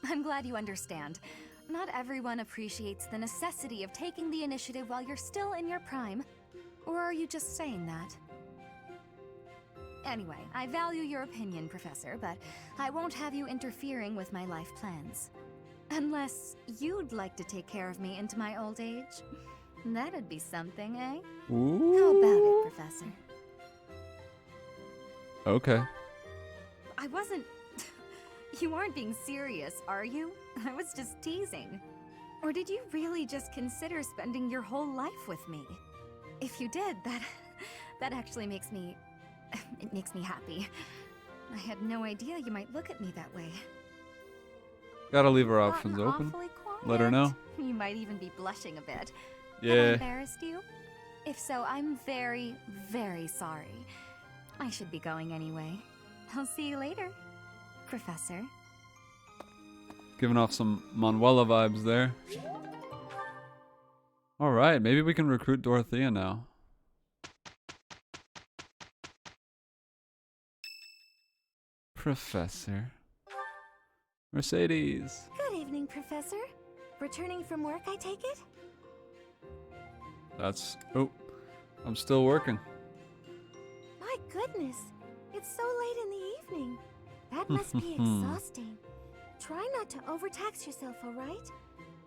I'm glad you understand. Not everyone appreciates the necessity of taking the initiative while you're still in your prime. Or are you just saying that? Anyway, I value your opinion, Professor, but I won't have you interfering with my life plans. Unless you'd like to take care of me into my old age. That'd be something, eh? Ooh. How about it, Professor? Okay. I wasn't... You aren't being serious, are you? I was just teasing. Or did you really just consider spending your whole life with me? If you did, that actually makes me... It makes me happy. I had no idea you might look at me that way. Gotta leave our options open. Let her know. You might even be blushing a bit. Yeah. Have I embarrassed you? If so, I'm very, very sorry. I should be going anyway. I'll see you later, Professor. Giving off some Manuela vibes there. Alright, maybe we can recruit Dorothea now. Professor. Mercedes. Good evening, Professor. Returning from work, I take it? That's... Oh. I'm still working. My goodness. It's so late in the evening. That must be exhausting. Try not to overtax yourself, alright?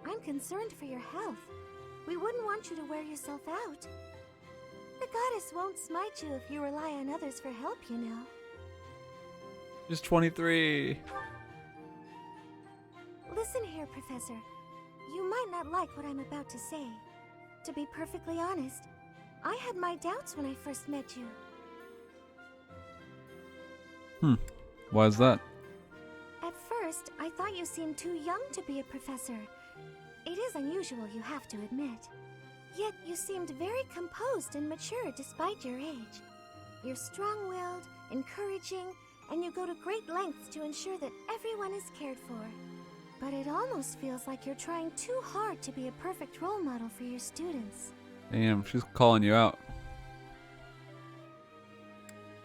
I'm concerned for your health. We wouldn't want you to wear yourself out. The goddess won't smite you if you rely on others for help, you know. Just 23. Listen here, Professor. You might not like what I'm about to say. To be perfectly honest, I had my doubts when I first met you. Why is that? At first, I thought you seemed too young to be a professor. It is unusual, you have to admit. Yet you seemed very composed and mature despite your age. You're strong-willed, encouraging, and you go to great lengths to ensure that everyone is cared for. But it almost feels like you're trying too hard to be a perfect role model for your students. Damn, she's calling you out.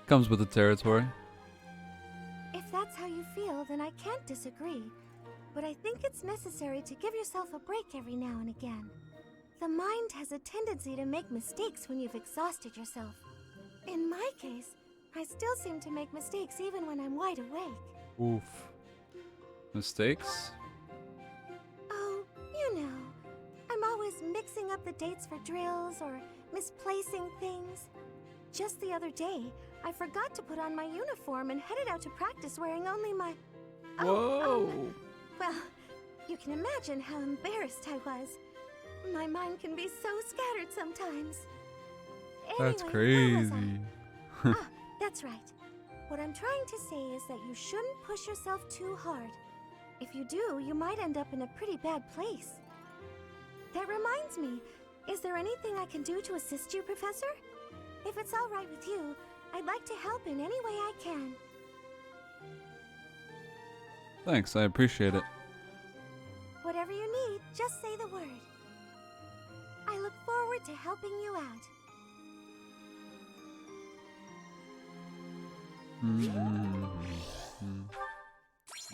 Comes with the territory. If that's how you feel, then I can't disagree. But I think it's necessary to give yourself a break every now and again. The mind has a tendency to make mistakes when you've exhausted yourself. In my case, I still seem to make mistakes even when I'm wide awake. Oof. Mistakes? Oh, you know. I'm always mixing up the dates for drills or misplacing things. Just the other day, I forgot to put on my uniform and headed out to practice wearing only my... Whoa! Well, you can imagine how embarrassed I was. My mind can be so scattered sometimes. That's Anyway, where was crazy. I? That's right. What I'm trying to say is that you shouldn't push yourself too hard. If you do, you might end up in a pretty bad place. That reminds me, is there anything I can do to assist you, Professor? If it's all right with you, I'd like to help in any way I can. Thanks, I appreciate it. Whatever you need, just say the word. I look forward to helping you out.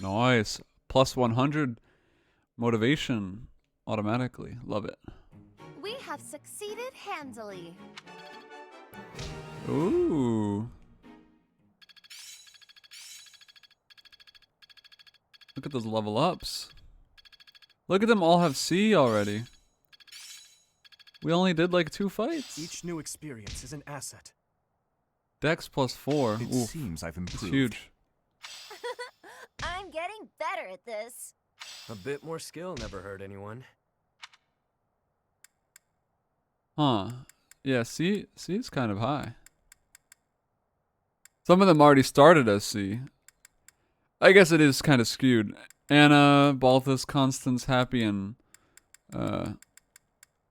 Nice. Plus 100 motivation automatically. Love it. We have succeeded handily. Ooh. Look at those level ups. Look at them all have C already. We only did like 2 fights. Each new experience is an asset. Dex plus 4. It Oof. seems I've improved. It's huge. I'm getting better at this. A bit more skill never hurt anyone. Huh. Yeah, C is kind of high. Some of them already started as C. I guess it is kind of skewed. Anna, Balthus, Constance, Happy, and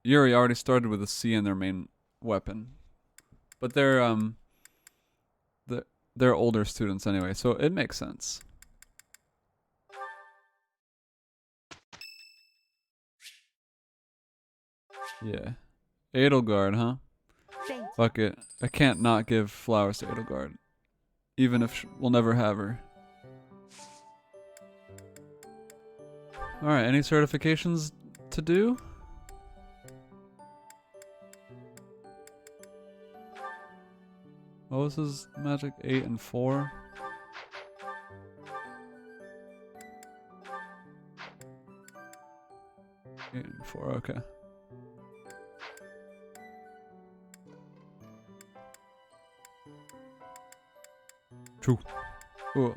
Yuri already started with a C in their main weapon. But they're older students anyway, so it makes sense. Yeah. Edelgard, huh? Fuck it. I can't not give flowers to Edelgard. Even if we'll never have her. Alright, any certifications to do? What was his magic? 8 and 4? Eight and 4, okay. True. Ooh,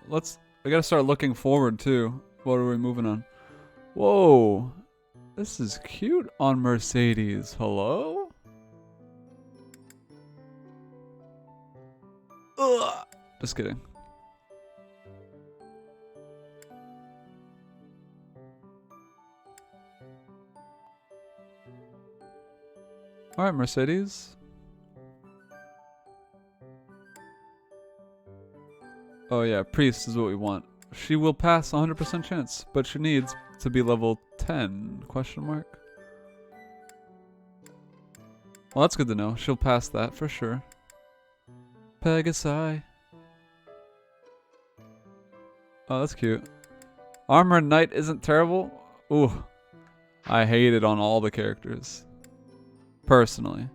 I gotta start looking forward too. What are we moving on? Whoa! This is cute on Mercedes. Hello? Ugh! Just kidding. Alright, Mercedes. Oh yeah, priest is what we want. She will pass 100% chance, but she needs to be level 10, question mark. Well, that's good to know. She'll pass that for sure. Pegasi. Oh, that's cute. Armored Knight isn't terrible. Ooh. I hate it on all the characters. Personally.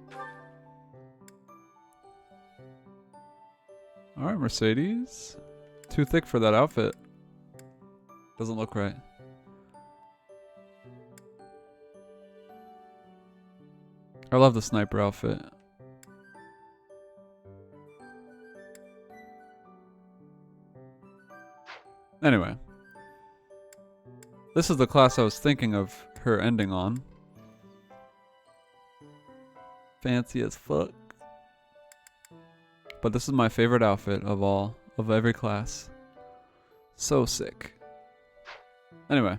Alright, Mercedes. Too thick for that outfit. Doesn't look right. I love the sniper outfit. Anyway. This is the class I was thinking of her ending on. Fancy as fuck. But this is my favorite outfit of every class. So sick. Anyway.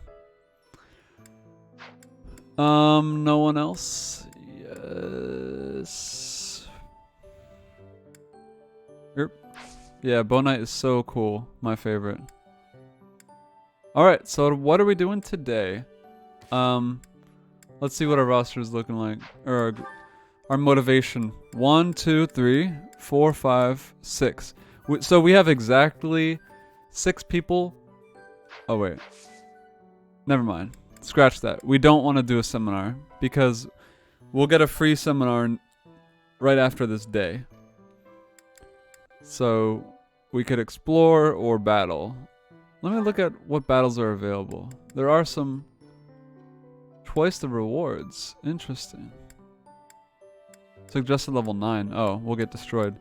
No one else? Yes. Yep. Yeah, Bow Knight is so cool. My favorite. Alright, so what are we doing today? Let's see what our roster is looking like. Or our motivation. 1, 2, 3, 4, 5, 6. So we have exactly 6 people. Oh wait. Never mind. Scratch that. We don't want to do a seminar because we'll get a free seminar right after this day. So we could explore or battle. Let me look at what battles are available. There are some. Twice the rewards. Interesting. Suggested level 9. Oh, we'll get destroyed.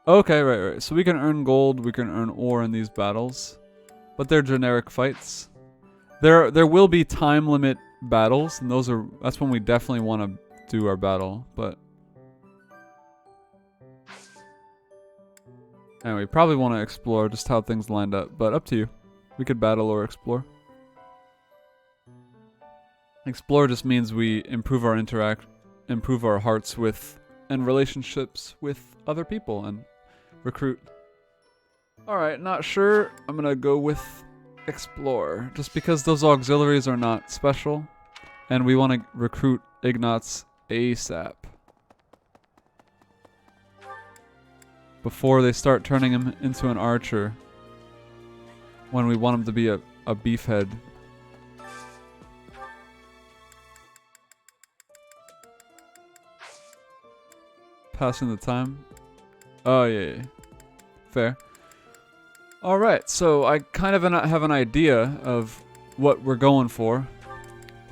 Okay, right. So we can earn gold, we can earn ore in these battles. But they're generic fights. There will be time limit battles, and that's when we definitely want to do our battle, but anyway, we probably want to explore just how things lined up, but up to you. We could battle or explore. Explore just means we improve our hearts with and relationships with other people and recruit. Alright, not sure. I'm gonna go with explore, just because those auxiliaries are not special, and we want to recruit Ignatz ASAP. Before they start turning him into an archer, when we want him to be a beefhead. Passing the time. Oh yeah. Fair. Alright, so I kind of have an idea of what we're going for.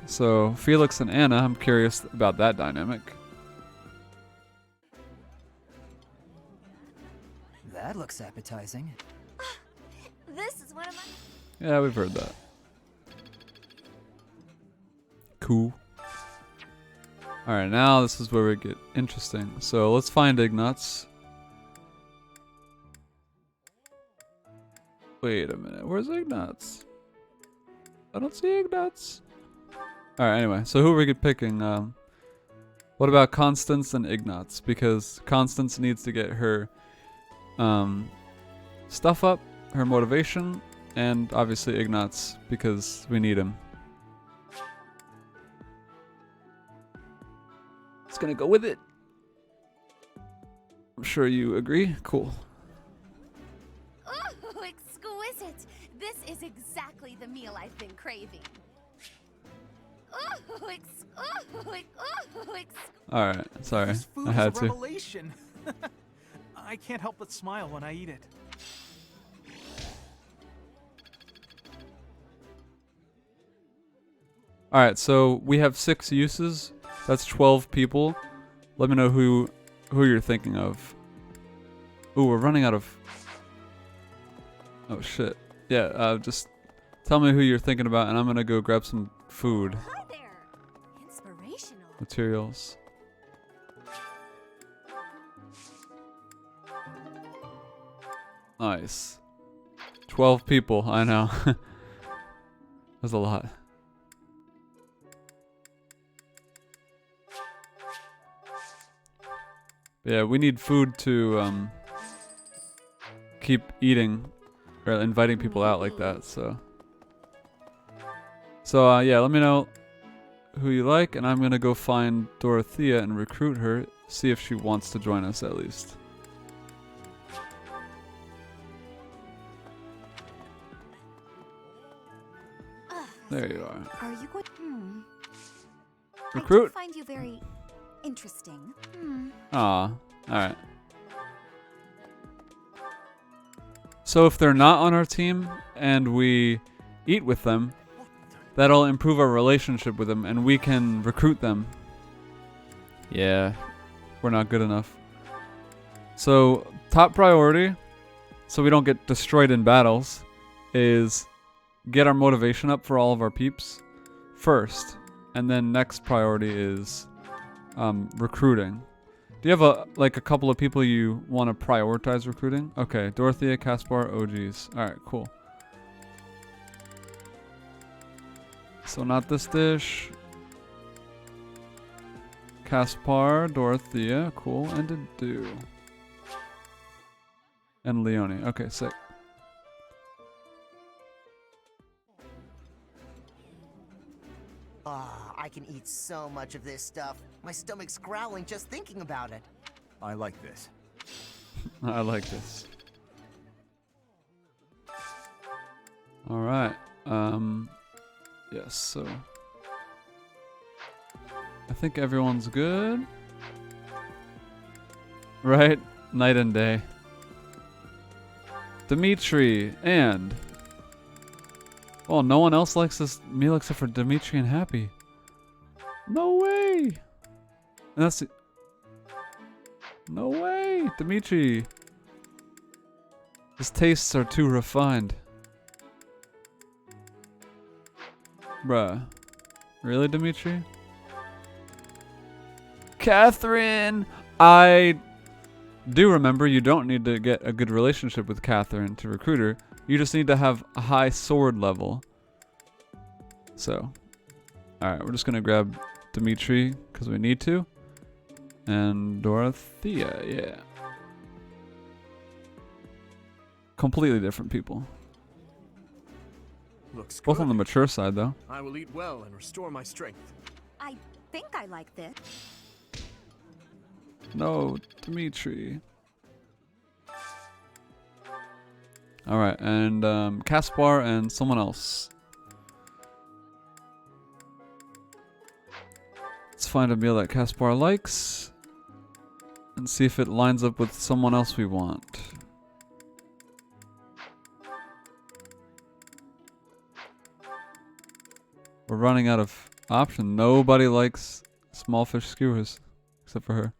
So, Felix and Anna, I'm curious about that dynamic. That looks appetizing. This is one of my... Yeah, we've heard that. Cool. Alright, now this is where we get interesting. So, let's find Ignatz. Wait a minute, where's Ignatz? I don't see Ignatz. Alright, anyway, so who are we picking? What about Constance and Ignatz? Because Constance needs to get her stuff up, her motivation, and obviously Ignatz, because we need him. It's gonna go with it. I'm sure you agree. Cool. Ooh, exquisite! This is exactly the meal I've been craving. Alright, sorry. I had to. Revelation. I can't help but smile when I eat it. Alright, so we have 6 uses. That's 12 people. Let me know who you're thinking of. Ooh, we're running out of... Oh shit. Yeah, just tell me who you're thinking about and I'm gonna go grab some food. Hi there. Inspirational. Materials. Nice. 12 people, I know. That's a lot. Yeah, we need food to keep eating or inviting people out like that, so. So yeah, let me know who you like and I'm gonna go find Dorothea and recruit her, see if she wants to join us at least. There you are. Are you good? Recruit? I find you very interesting. Aw, alright. So if they're not on our team and we eat with them, that'll improve our relationship with them and we can recruit them. Yeah, we're not good enough. So top priority, so we don't get destroyed in battles, is get our motivation up for all of our peeps first. And then next priority is recruiting. Do you have a couple of people you want to prioritize recruiting? Okay, Dorothea, Caspar, OGs. Alright, cool. So not this dish. Caspar, Dorothea, cool, and Dedu. And Leone. Okay, sick. I can eat so much of this stuff. My stomach's growling just thinking about it. I like this. I like this. Alright. Yes, so I think everyone's good. Right? Night and day. Dimitri and... Well, no one else likes this meal except for Dimitri and Happy. No way! And that's... No way! Dimitri! His tastes are too refined. Bruh. Really, Dimitri? Catherine! I do remember you don't need to get a good relationship with Catherine to recruit her. You just need to have a high sword level. So. Alright, we're just gonna grab Dimitri, because we need to. And Dorothea, yeah. Completely different people. Looks Both good. on the mature side, though. I will eat well and restore my strength. I think I like this. No, Dimitri. Alright, and Caspar and someone else. Let's find a meal that Caspar likes. And see if it lines up with someone else we want. We're running out of options. Nobody likes small fish skewers. Except for her.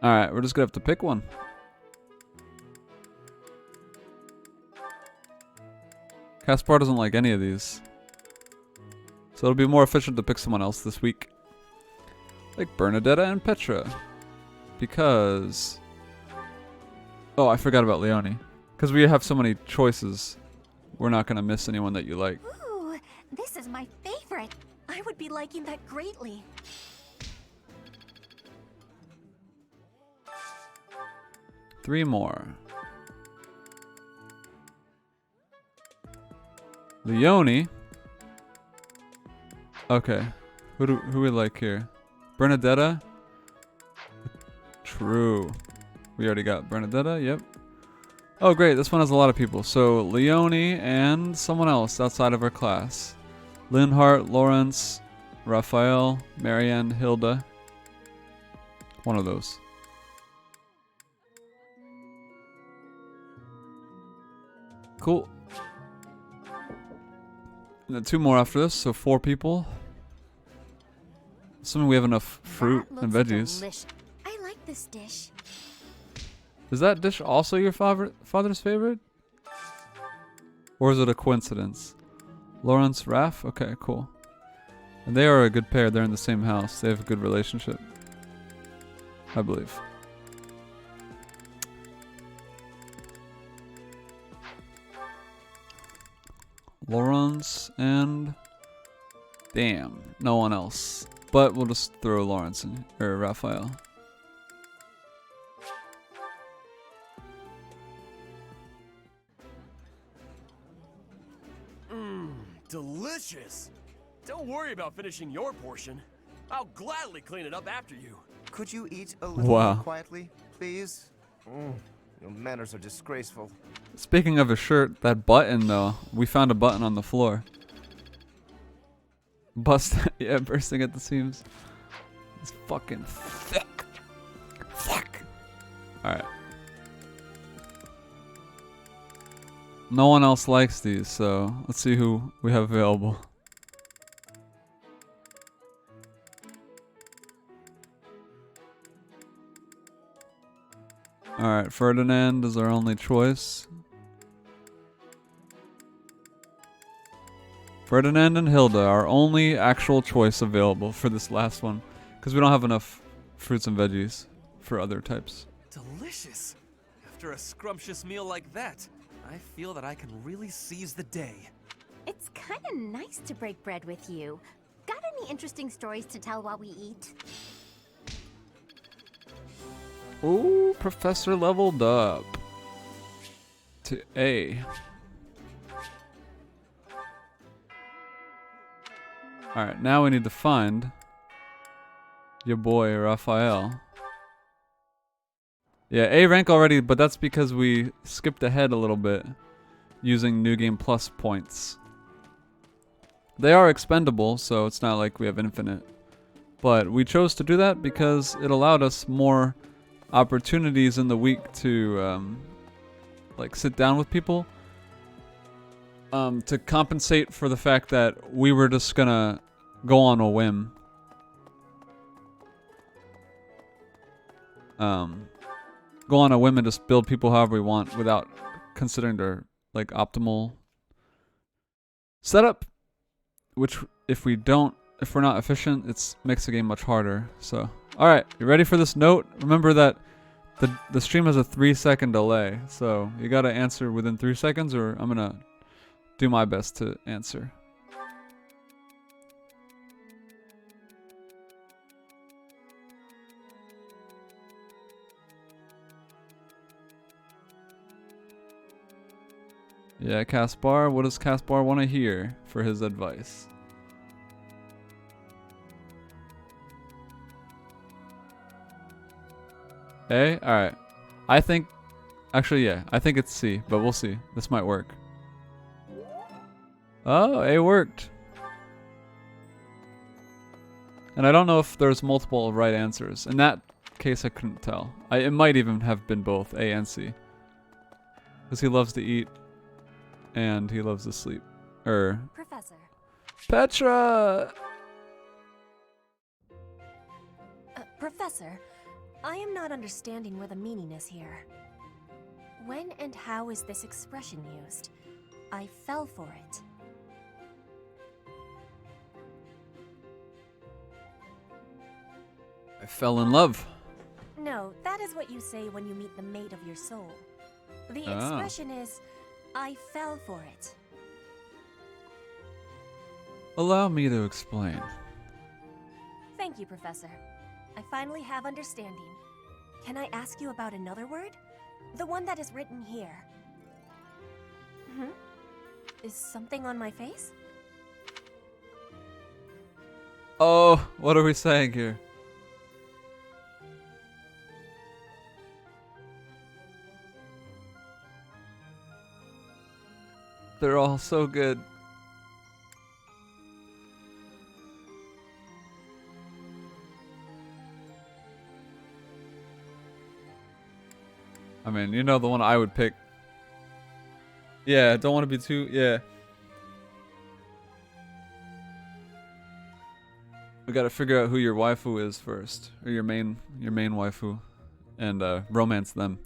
Alright, we're just gonna have to pick one. Caspar doesn't like any of these. So it'll be more efficient to pick someone else this week. Like Bernadetta and Petra. Because... Oh, I forgot about Leone. Because we have so many choices. We're not going to miss anyone that you like. Ooh, this is my favorite. I would be liking that greatly. Three more. Leone. Okay. Who we like here? Bernadetta? True. We already got Bernadetta, yep. Oh great, this one has a lot of people. So Leone and someone else outside of our class. Linhart, Lawrence, Raphael, Marianne, Hilda. One of those. Cool. And then 2 more after this, so 4 people. Assuming we have enough fruit and veggies. Delicious. I like this dish. Is that dish also your father's favorite? Or is it a coincidence? Lawrence, Raph? Okay, cool. And they are a good pair. They're in the same house. They have a good relationship. I believe. Lawrence and... Damn, no one else. But we'll just throw Lawrence in, or Raphael. Delicious! Don't worry about finishing your portion. I'll gladly clean it up after you. Could you eat a little Wow. more quietly, please? Your manners are disgraceful. Speaking of a shirt, that button though, we found a button on the floor. Yeah, bursting at the seams. It's fucking thick. Fuck. Alright. No one else likes these, so let's see who we have available. Alright, Ferdinand is our only choice. Ferdinand and Hilda, our only actual choice available for this last one. Because we don't have enough fruits and veggies for other types. Delicious. After a scrumptious meal like that, I feel that I can really seize the day. It's kind of nice to break bread with you. Got any interesting stories to tell while we eat? Ooh, Professor leveled up to A. Alright, now we need to find your boy Raphael. Yeah, A rank already, but that's because we skipped ahead a little bit using New Game Plus points. They are expendable, so it's not like we have infinite. But we chose to do that because it allowed us more opportunities in the week to like sit down with people to compensate for the fact that we were just gonna go on a whim. Go on a whim and just build people however we want without considering their like optimal setup, which if we're not efficient, it makes the game much harder. So alright, you ready for this note? Remember that the stream has a 3-second delay, so you gotta answer within 3 seconds or I'm gonna do my best to answer. Yeah, Caspar, what does Caspar want to hear for his advice? A? Alright. I think... Actually, yeah. I think it's C, but we'll see. This might work. Oh, A worked. And I don't know if there's multiple right answers. In that case, I couldn't tell. It might even have been both, A and C. Because he loves to eat. And he loves to sleep. Professor. Petra! Professor, I am not understanding where the meaning is here. When and how is this expression used? I fell for it. I fell in love. No, that is what you say when you meet the mate of your soul. The Ah. expression is, I fell for it. Allow me to explain. Thank you, Professor. I finally have understanding. Can I ask you about another word? The one that is written here. Is something on my face? Oh, what are we saying here? They're all so good. I mean, you know the one I would pick. Yeah, don't want to be too. Yeah. We gotta figure out who your waifu is first, or your main waifu, and romance them.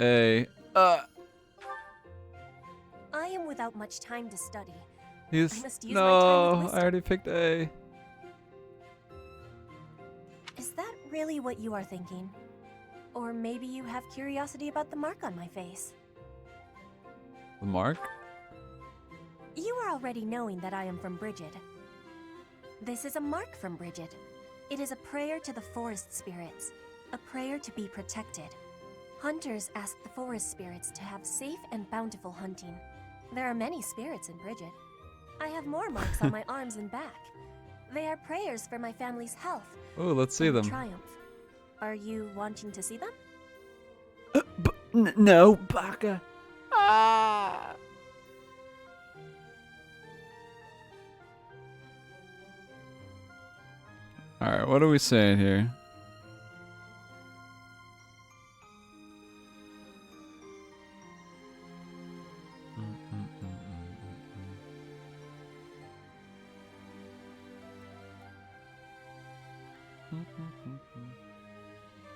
I am without much time to study. I He's must use my time with no. wisdom. I already picked A. Is that really what you are thinking? Or maybe you have curiosity about the mark on my face. The mark? You are already knowing that I am from Brigid. This is a mark from Brigid. It is a prayer to the forest spirits, a prayer to be protected. Hunters ask the forest spirits to have safe and bountiful hunting. There are many spirits in Brigid. I have more marks on my arms and back. They are prayers for my family's health. Oh, let's see and them. Triumph. Are you wanting to see them? No, baka. Ah. All right, what are we saying here?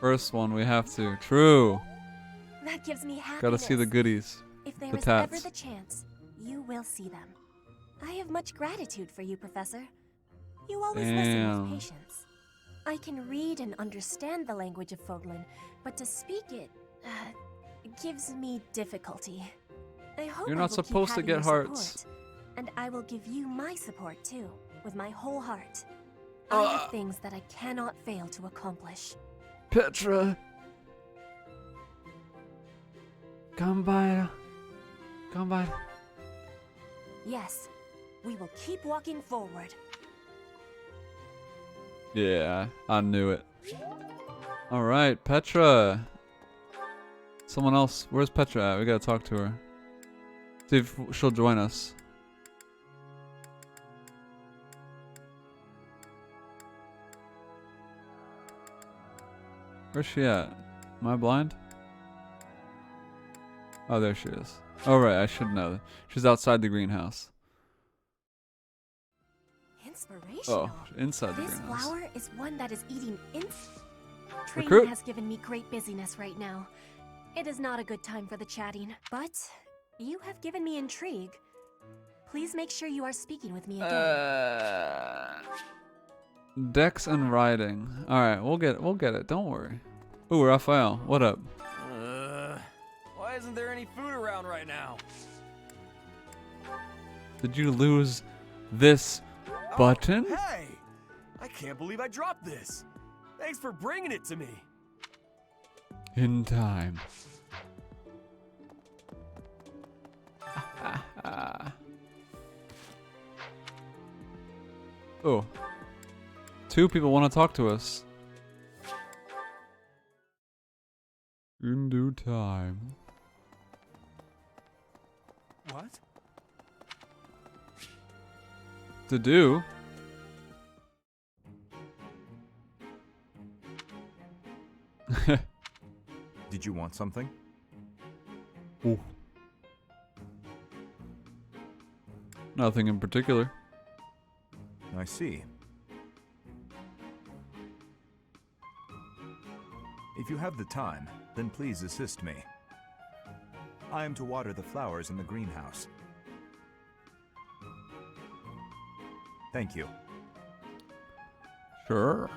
First one, we have to. True. That gives me happiness. Gotta see the goodies. If there The is tats. ever the chance, you will see them. I have much gratitude for you, Professor. You always listen Damn. with patience. I can read and understand the language of Foglin, but to speak it gives me difficulty. I hope You're I not will keep supposed to having get your hearts. support, and I will give you my support too, with my whole heart. I have things that I cannot fail to accomplish. Petra. Come by. Come by. Yes, we will keep walking forward. Yeah, I knew it. All right, Petra. Someone else. Where's Petra at? We gotta talk to her. See if she'll join us. Where's she at? Am I blind? Oh, there she is. Oh, right, I should know that. She's outside the greenhouse. Inspirational. Oh, inside the This greenhouse. flower is one that is eating Recruit. Training has given me great busyness right now. It is not a good time for the chatting, but you have given me intrigue. Please make sure you are speaking with me again. Dex and riding. All right, we'll get it. Don't worry. Ooh, Raphael, what up? Why isn't there any food around right now? Did you lose this button? Hey! I can't believe I dropped this. Thanks for bringing it to me. In time. Oh. Two people want to talk to us. In due time. What? To do? Did you want something? Ooh. Nothing in particular. I see. If you have the time, then please assist me. I am to water the flowers in the greenhouse. Thank you. Sure.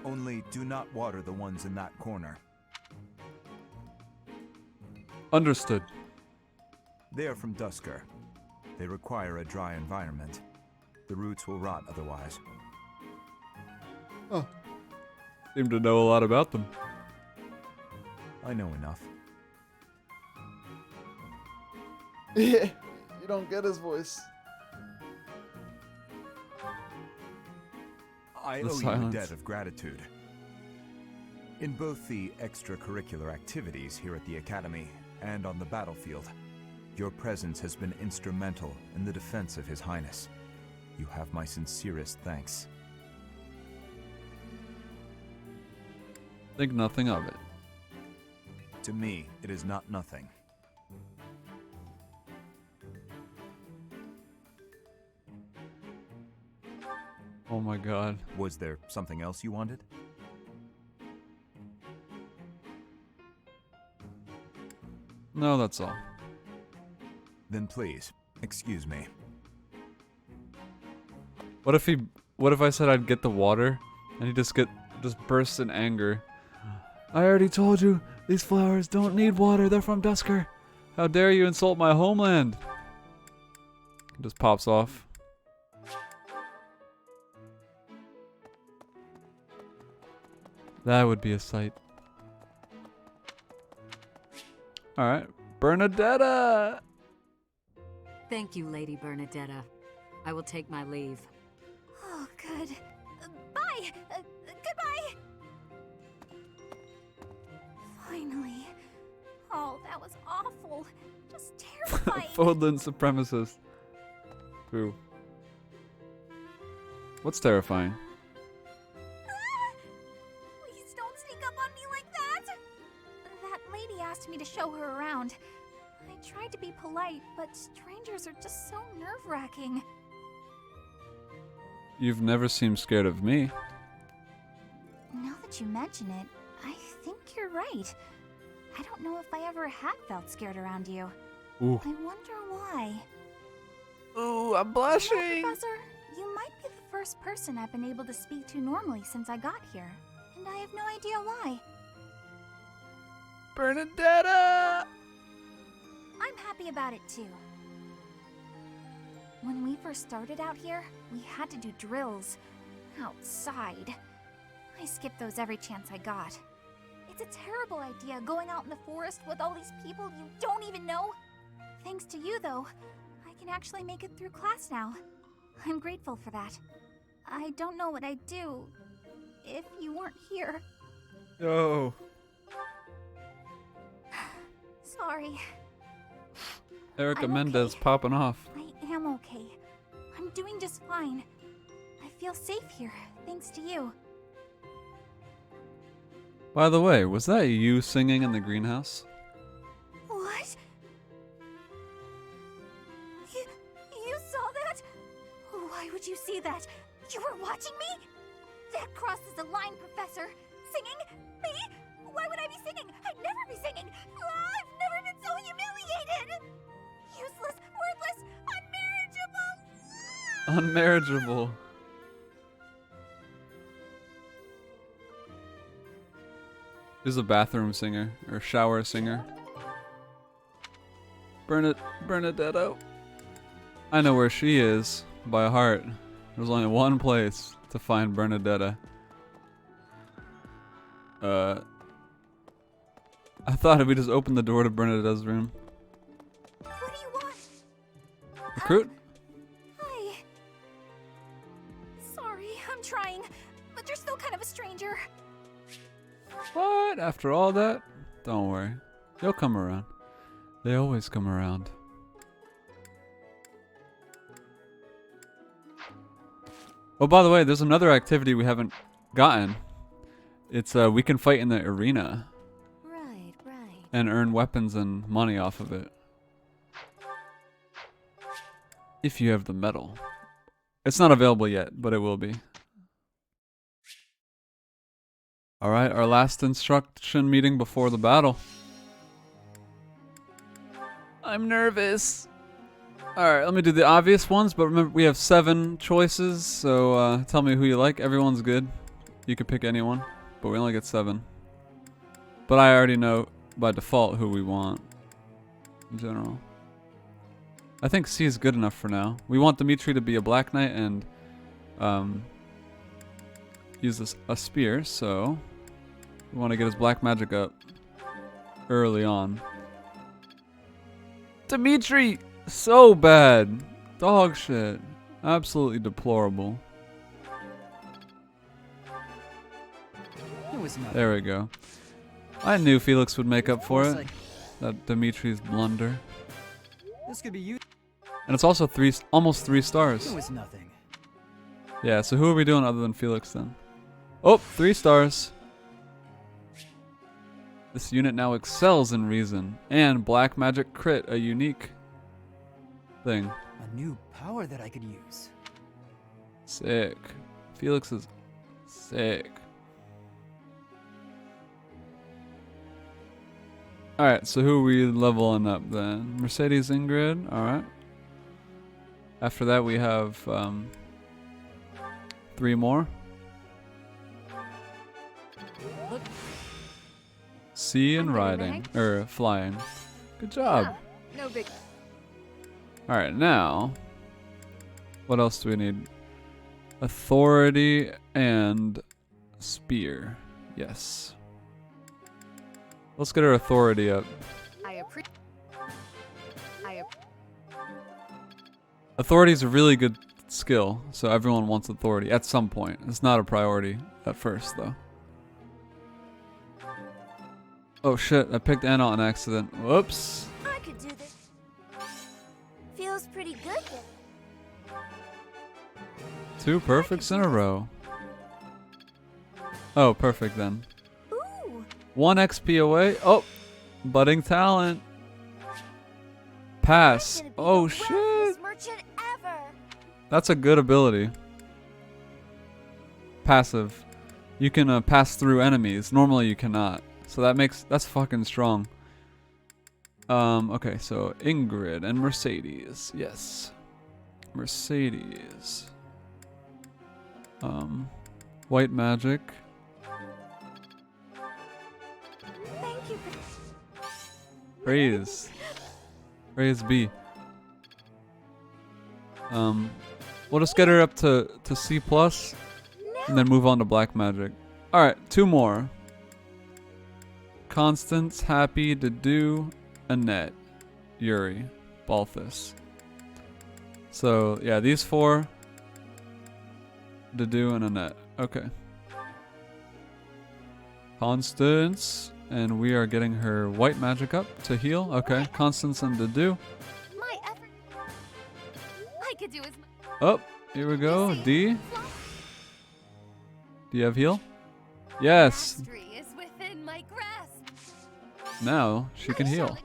Only do not water the ones in that corner. Understood. They are from Dusker. They require a dry environment. The roots will rot otherwise. Oh. Seem to know a lot about them. I know enough. Yeah, you don't get his voice. I The owe you a silence. debt of gratitude. In both the extracurricular activities here at the Academy and on the battlefield, your presence has been instrumental in the defense of His Highness. You have my sincerest thanks. Think nothing of it. To me, it is not nothing. Oh my god. Was there something else you wanted? No, that's all. Then please, excuse me. What if I said I'd get the water and he just bursts in anger? I already told you, these flowers don't need water, they're from Dusker. How dare you insult my homeland? He just pops off. That would be a sight. Alright, Bernadetta! Thank you, Lady Bernadetta. I will take my leave. Oh, good. Bye! Goodbye! Finally. Oh, that was awful. Just terrifying. Fodlan supremacist. Who? What's terrifying? Please don't sneak up on me like that! That lady asked me to show her around. I tried to be polite, but strangers are just so nerve-wracking. You've never seemed scared of me. Now that you mention it, I think you're right. I don't know if I ever have felt scared around you. Ooh. I wonder why. Ooh, I'm blushing! You know, Professor, you might be the first person I've been able to speak to normally since I got here. And I have no idea why. Bernadetta! I'm happy about it too. When we first started out here, we had to do drills. Outside. I skipped those every chance I got. It's a terrible idea going out in the forest with all these people you don't even know. Thanks to you, though, I can actually make it through class now. I'm grateful for that. I don't know what I'd do if you weren't here. Oh. Sorry. Erica I'm Mendez okay. popping off. I am okay. I'm doing just fine. I feel safe here, thanks to you. By the way, was that you singing in the greenhouse? What? You saw that? Why would you see that? You were watching me? That crosses the line, Professor. Singing? Me? Why would I be singing? I'd never be singing. I've never been so humiliated. Useless, worthless, unmarriageable. Unmarriageable. She's a bathroom singer, or shower singer. Bernadetta. I know where she is, by heart. There's only one place to find Bernadetta. I thought if we just opened the door to Bernadetta's room. What do you want? Recruit? Hi. Sorry, I'm trying, but you're still kind of a stranger. What? After all that? Don't worry. They'll come around. They always come around. Oh, by the way, there's another activity we haven't gotten. It's we can fight in the arena. Right. And earn weapons and money off of it. If you have the medal. It's not available yet, but it will be. Alright, our last instruction meeting before the battle. I'm nervous. Alright, let me do the obvious ones, but remember we have 7 choices, so tell me who you like. Everyone's good. You could pick anyone, but we only get 7. But I already know by default who we want in general. I think C is good enough for now. We want Dimitri to be a Black Knight and use a spear, so we want to get his black magic up early on. Dimitri! So bad! Dog shit. Absolutely deplorable. There we go. I knew Felix would make up for it. That Dimitri's blunder. This could be you. And it's also almost 3 stars. It was nothing. Yeah, so who are we doing other than Felix then? Oh, 3 stars. This unit now excels in reason and black magic crit, a unique thing. A new power that I could use. Sick. Felix is sick. Alright, so who are we leveling up then? Mercedes Ingrid, alright. After that we have 3 more. Sea and riding, or flying. Good job. No big. Alright, now, what else do we need? Authority and spear. Yes. Let's get our authority up. Authority is a really good skill, so everyone wants authority at some point. It's not a priority at first, though. Oh shit, I picked Anna on accident. Whoops. I could do this. Feels pretty good then. 2 perfects in a row. Oh, perfect then. 1 XP away. Oh, budding talent. Pass. Oh shit. That's a good ability. Passive. You can pass through enemies. Normally you cannot. So that's fucking strong. Okay, so Ingrid and Mercedes. Yes. Mercedes. White magic. Thank you. Praise. Praise be. We'll just get her up to C+, and then move on to black magic. Alright, 2 more. Constance, Happy, Dedu, Annette, Yuri, Balthus. So, yeah, these 4. Dedu and Annette. Okay. Constance, and we are getting her white magic up to heal. Okay, Constance and Dedu. My effort. I could do as much. Oh, here we go. D. Do you have heal? Yes. Mastery is within my grasp. Now she can heal.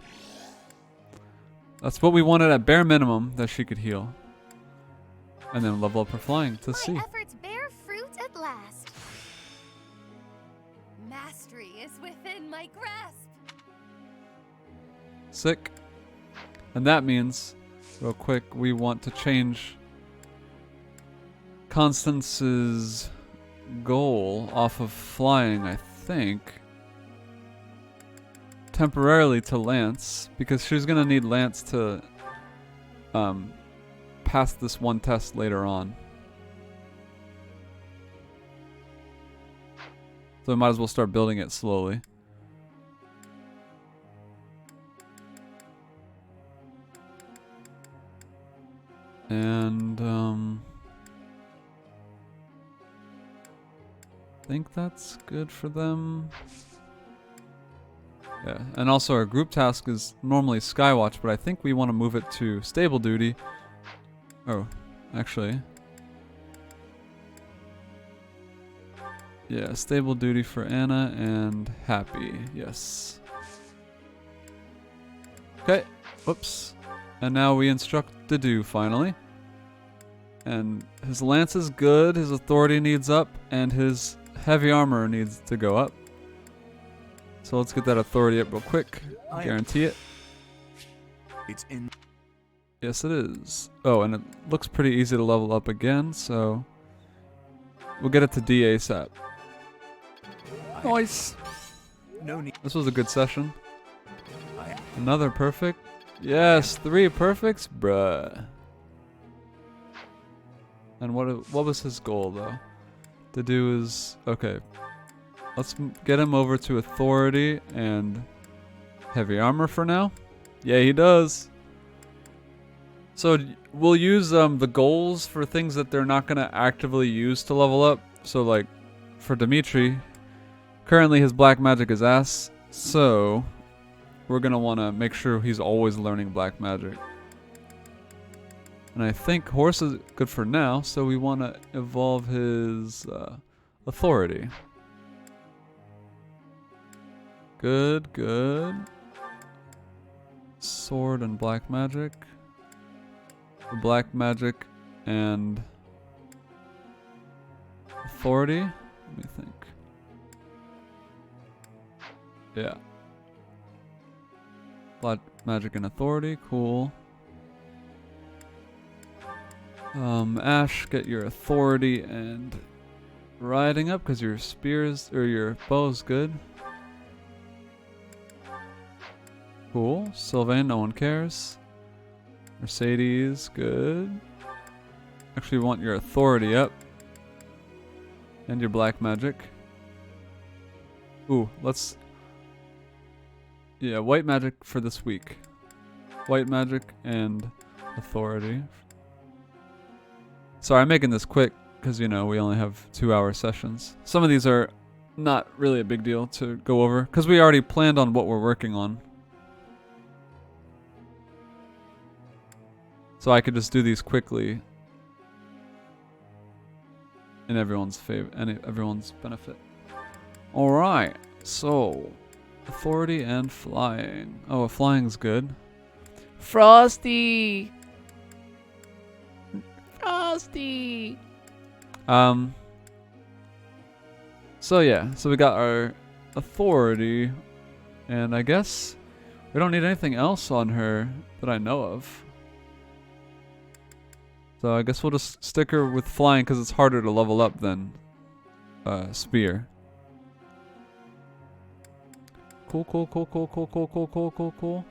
That's what we wanted at bare minimum, that she could heal. And then level up her flying to C. My efforts bear fruit at last. Mastery is within my grasp. Sick. And that means, real quick, we want to change Constance's goal off of flying, I think, temporarily to Lance, because she's gonna need Lance to pass this one test later on. So we might as well start building it slowly. And I think that's good for them. Yeah, and also our group task is normally Skywatch, but I think we want to move it to stable duty. Oh, actually. Yeah, stable duty for Anna and Happy, yes. Okay, whoops. And now we instruct Dedu finally. And his lance is good, his authority needs up, and his heavy armor needs to go up. So let's get that authority up real quick. Guarantee it. It's in. Yes, it is. Oh, and it looks pretty easy to level up again, so we'll get it to D ASAP. Nice. No need. This was a good session. Another perfect. Yes, 3 perfects, bruh. And what was his goal though? To do is okay. Let's get him over to authority and heavy armor for now. Yeah, he does. So we'll use the goals for things that they're not gonna actively use to level up. So like for Dimitri, currently his black magic is ass. So we're gonna want to make sure he's always learning black magic. And I think horse is good for now, so we want to evolve his authority. Good, good. Sword and black magic. Black magic and authority. Let me think. Yeah. Black magic and authority. Cool. Ash, get your authority and riding up because your spears or your bow's good. Cool. Sylvain, no one cares. Mercedes, good. Actually, want your authority up. And your black magic. Ooh, let's... Yeah, white magic for this week. White magic and authority. Sorry, I'm making this quick because, you know, we only have 2-hour sessions. Some of these are not really a big deal to go over because we already planned on what we're working on. So I could just do these quickly in everyone's favor and everyone's benefit. All right, so authority and flying. Oh, flying's good. Frosty. Frosty. So yeah, so we got our authority, and I guess we don't need anything else on her that I know of. So I guess we'll just stick her with flying because it's harder to level up than spear. Cool, cool, cool, cool, cool, cool, cool, cool, cool, cool.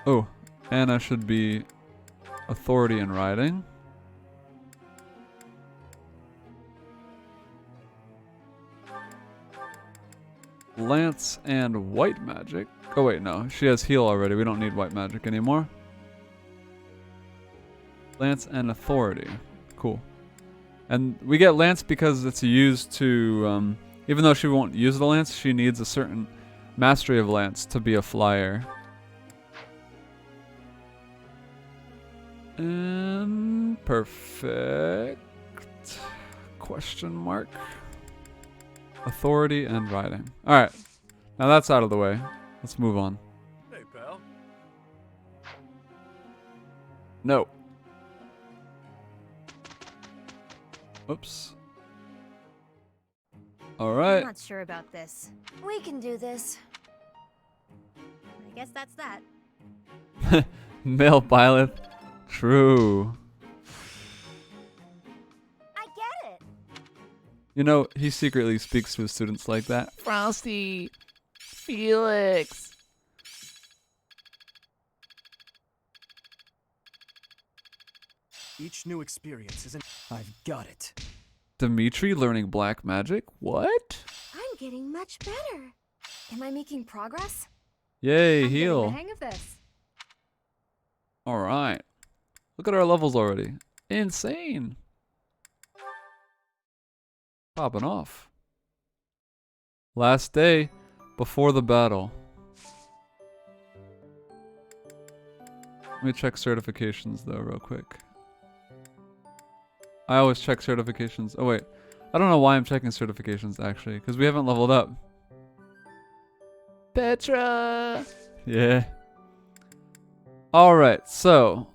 Oh, Anna should be authority and riding. Lance and white magic. Oh wait, no, she has heal already. We don't need white magic anymore. Lance and authority. Cool. And we get Lance because it's used to, even though she won't use the Lance, she needs a certain mastery of Lance to be a flyer. And perfect. Question mark. Authority and riding. Alright. Now that's out of the way. Let's move on. Hey, pal. No. Oops. Alright. I'm not sure about this. We can do this. I guess that's that. Male pilot. True. I get it. You know, he secretly speaks to his students like that. Frosty. Felix. Each new experience is an... I've got it. Dimitri learning black magic? What? I'm getting much better. Am I making progress? Yay, I'm getting heal. the hang of this. Alright. Look at our levels already. Insane. Popping off. Last day before the battle. Let me check certifications though real quick. I always check certifications. Oh wait. I don't know why I'm checking certifications actually, because we haven't leveled up. Petra! Yeah. Alright, so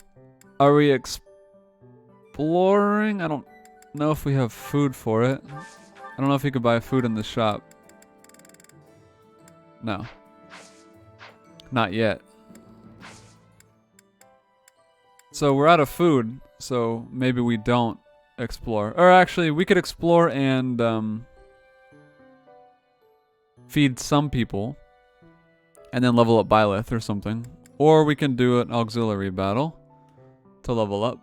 are we exploring? I don't know if we have food for it. I don't know if you could buy food in the shop. No. Not yet. So we're out of food, so maybe we don't explore. Or actually, we could explore and feed some people and then level up Byleth or something. Or we can do an auxiliary battle to level up.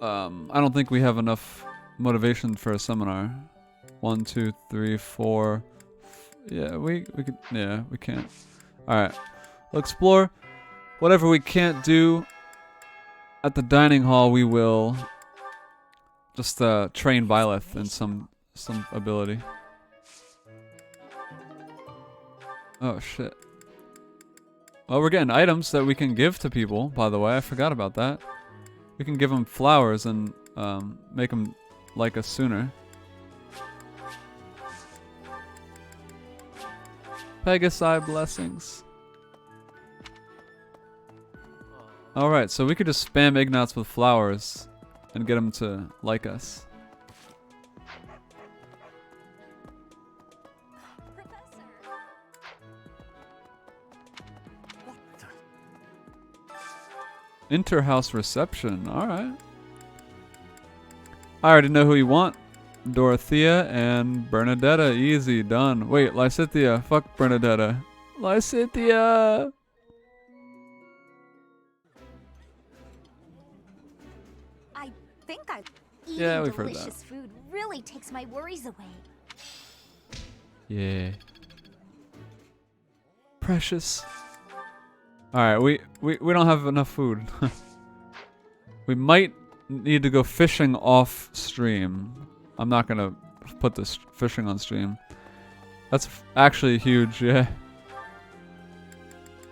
I don't think we have enough motivation for a seminar. 1, 2, 3, 4. Yeah, we could. Yeah, we can't. All right, we'll explore. Whatever we can't do at the dining hall, we will just train Byleth in some ability. Oh shit. Well, we're getting items that we can give to people, by the way. I forgot about that. We can give them flowers and make them like us sooner. Pegasi blessings. Alright, so we could just spam Ignatz with flowers and get him to like us. Interhouse reception, alright. I already know who you want. Dorothea and Bernadetta, easy, done. Wait, Lysithea, fuck Bernadetta. Lysithea! I think Yeah, eating we've heard that. delicious food really takes my worries away. Yeah. Precious. Alright, we don't have enough food. We might need to go fishing off stream. I'm not gonna put this fishing on stream. That's actually huge, yeah.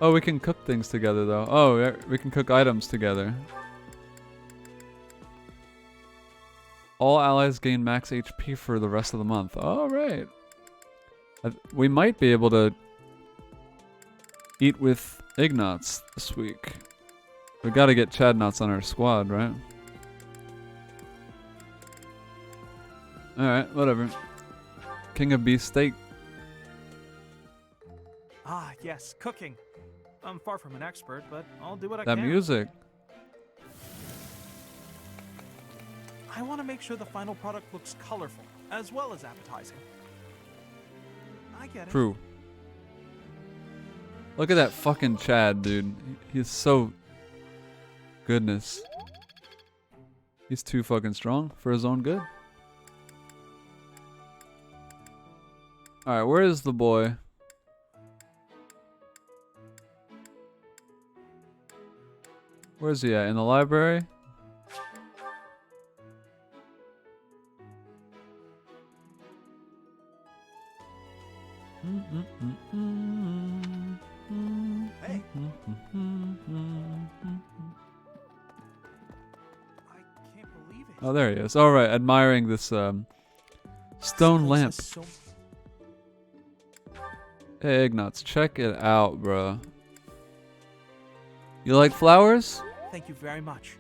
Oh, we can cook things together though. Oh, yeah, we can cook items together. All allies gain max HP for the rest of the month. Alright. We might be able to eat with Ignatz this week. We gotta get Chadnots on our squad, right? Alright, whatever. King of Beef Steak. Ah, yes, cooking. I'm far from an expert, but I'll do what I That can. music. I want to make sure the final product looks colorful, as well as appetizing. I get it. True. Look at that fucking Chad, dude. He's so... Goodness. He's too fucking strong for his own good. Alright, where is the boy? Where is he at? In the library? Hey. Oh, there he is. Alright, admiring this stone lamp. Hey, Ignatz, check it out, bro. You like flowers? Thank you very much.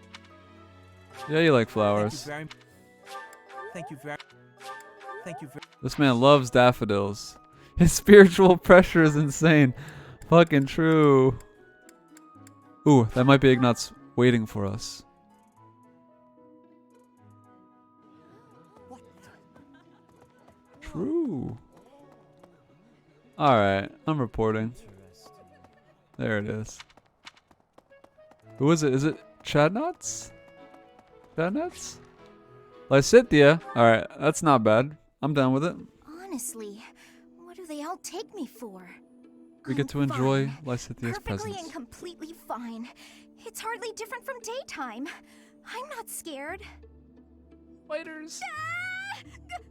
Yeah, you like flowers. Thank you very. This man loves daffodils. His spiritual pressure is insane. Fucking true. Ooh, that might be Ignatz waiting for us. True. Alright, I'm reporting. There it is. Who is it? Is it Chadnots? Chadnots? Lysithea? Alright, that's not bad. I'm down with it. Honestly, what do they all take me for? We get to enjoy Lysithea's Perfectly presence. and completely fine. It's hardly different from daytime. I'm not scared. Spiders.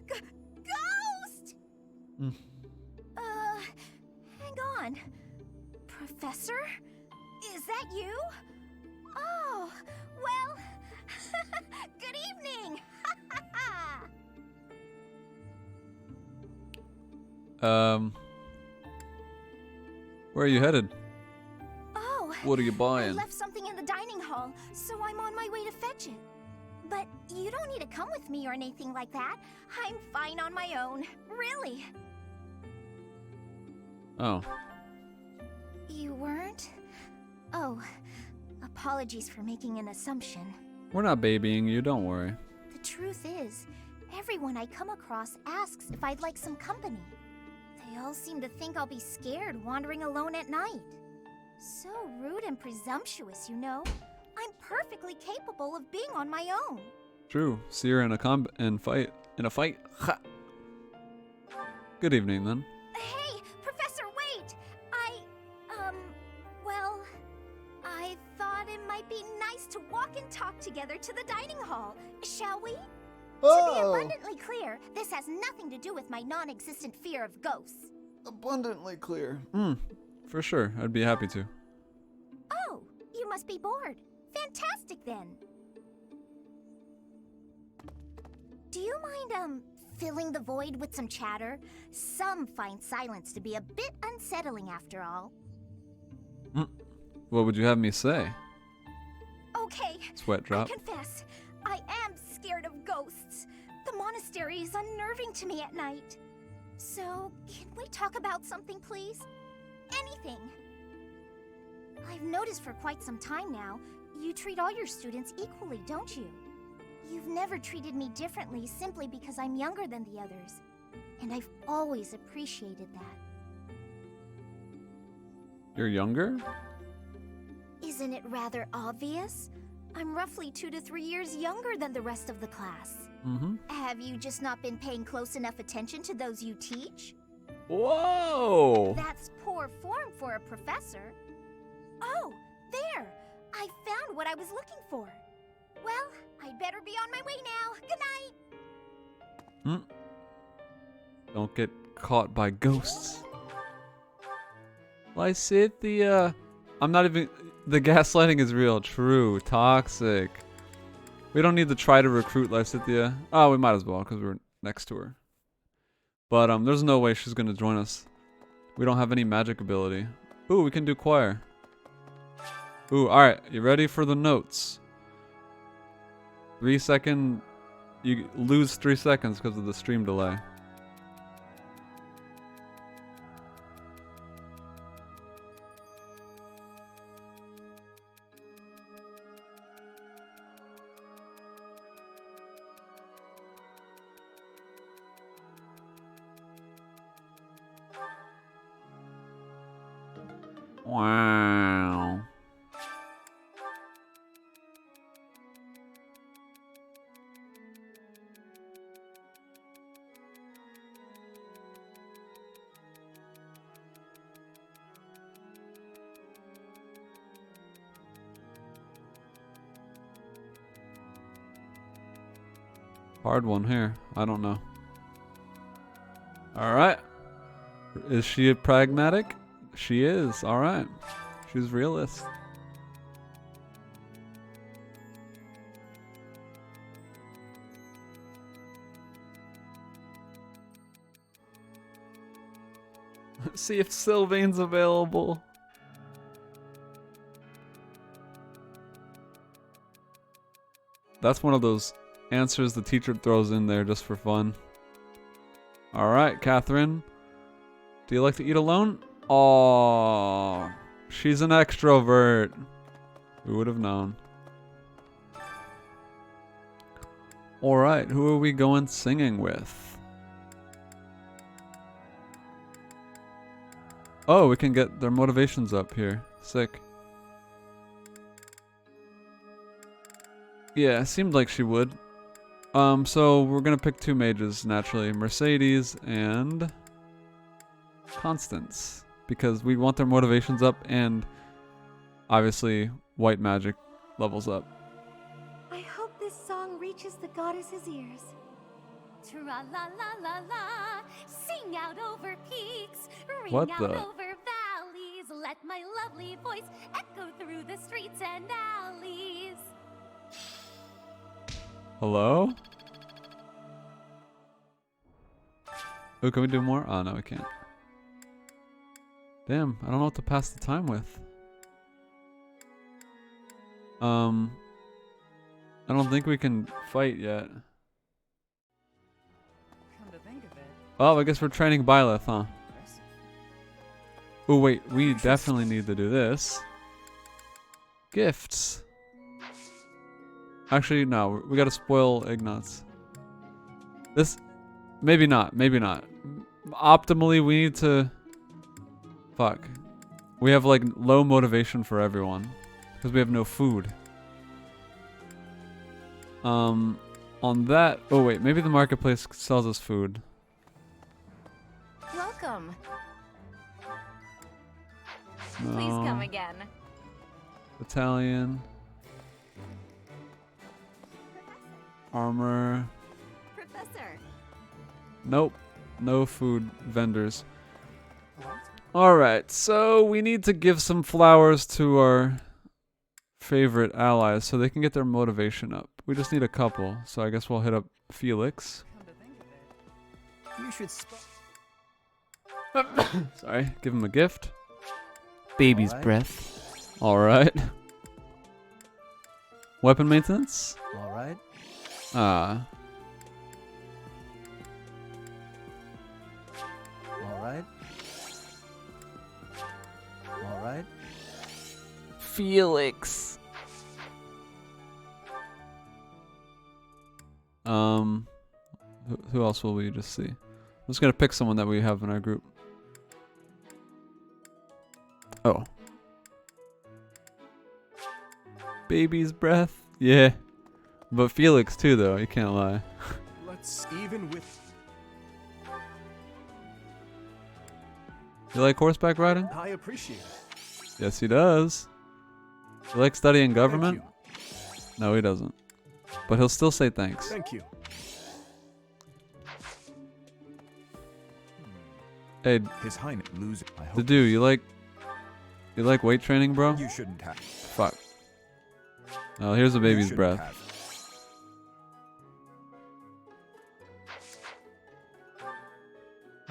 Ghost! Mm. Hang on. Professor? Is that you? Oh, well, good evening. Where are you headed? Oh, What are you I buying? left something in the dining hall, so I'm on my way to fetch it. But you don't need to come with me or anything like that. I'm fine on my own, really. Oh. You weren't? Oh, apologies for making an assumption. We're not babying you, don't worry. The truth is, everyone I come across asks if I'd like some company. They all seem to think I'll be scared wandering alone at night. So rude and presumptuous, you know. I'm perfectly capable of being on my own. True. See her in a fight. Ha. Good evening then. Hey, Professor, wait! Well, I thought it might be nice to walk and talk together to the dining hall. Shall we? To be abundantly clear, this has nothing to do with my non-existent fear of ghosts. Abundantly clear. For sure. I'd be happy to. Oh, you must be bored. Fantastic then. Do you mind, filling the void with some chatter. Some find silence to be a bit unsettling after all. What would you have me say? Okay, Sweat drop. I confess, I am scared of ghosts. The monastery is unnerving to me at night. So, can we talk about something, please? Anything. I've noticed for quite some time now, you treat all your students equally, don't you? You've never treated me differently simply because I'm younger than the others. And I've always appreciated that. You're younger? Isn't it rather obvious? I'm roughly 2 to 3 years younger than the rest of the class. Mm-hmm. Have you just not been paying close enough attention to those you teach? Whoa! That's poor form for a professor. Oh, there! I found what I was looking for. Well, I'd better be on my way now. Good night! Don't get caught by ghosts. Lysithia. I'm not even... The gaslighting is real. True. Toxic. We don't need to try to recruit Lysithia. Oh, we might as well, because we're next to her. But there's no way she's going to join us. We don't have any magic ability. Ooh, we can do choir. Ooh, alright. You ready for the notes? 3 second... You lose 3 seconds because of the stream delay. Wow. Hard one here. I don't know. Alright. Is she pragmatic? She is. Alright. She's realist. See if Sylvain's available. That's one of those answers the teacher throws in there just for fun. Alright, Catherine. Do you like to eat alone? Oh, she's an extrovert. Who would have known? Alright, who are we going singing with? Oh, we can get their motivations up here. Sick. Yeah, it seemed like she would. So we're gonna pick 2 mages, naturally. Mercedes and Constance. Because we want their motivations up and obviously white magic levels up. I hope this song reaches the goddess's ears. Tra-la-la-la-la, sing out over peaks, ring What out the? over valleys, let my lovely voice echo through the streets and alleys. Hello? Oh, can we do more? Oh, no, we can't. Damn, I don't know what to pass the time with. I don't think we can fight yet. Come to think of it. Oh, I guess we're training Byleth, huh? Oh, wait, we definitely need to do this. Gifts. Actually, no, we gotta spoil Ignatz. This, maybe not, maybe not. Optimally, we need to... Fuck. We have like low motivation for everyone. Because we have no food. On that... Oh wait, maybe the marketplace sells us food. Welcome. No. Please come again. Battalion. Armor. Professor. Nope. No food vendors. Alright, so we need to give some flowers to our favorite allies so they can get their motivation up. We just need a couple, so I guess we'll hit up Felix. You should. Sorry, give him a gift. Baby's Alright. breath. Alright. Weapon maintenance? Alright. Ah. Alright. Alright. Felix. Who else will we just see? I'm just gonna pick someone that we have in our group. Oh. Baby's breath? Yeah. But Felix too though, you can't lie. Let's even with. You like horseback riding? I appreciate it. Yes he does. You like studying government? No he doesn't. But he'll still say thanks. Thank you. Hey, His Highness lose. I hope. the dude, you like weight training, bro? You shouldn't have. Fuck. Oh, here's a baby's breath.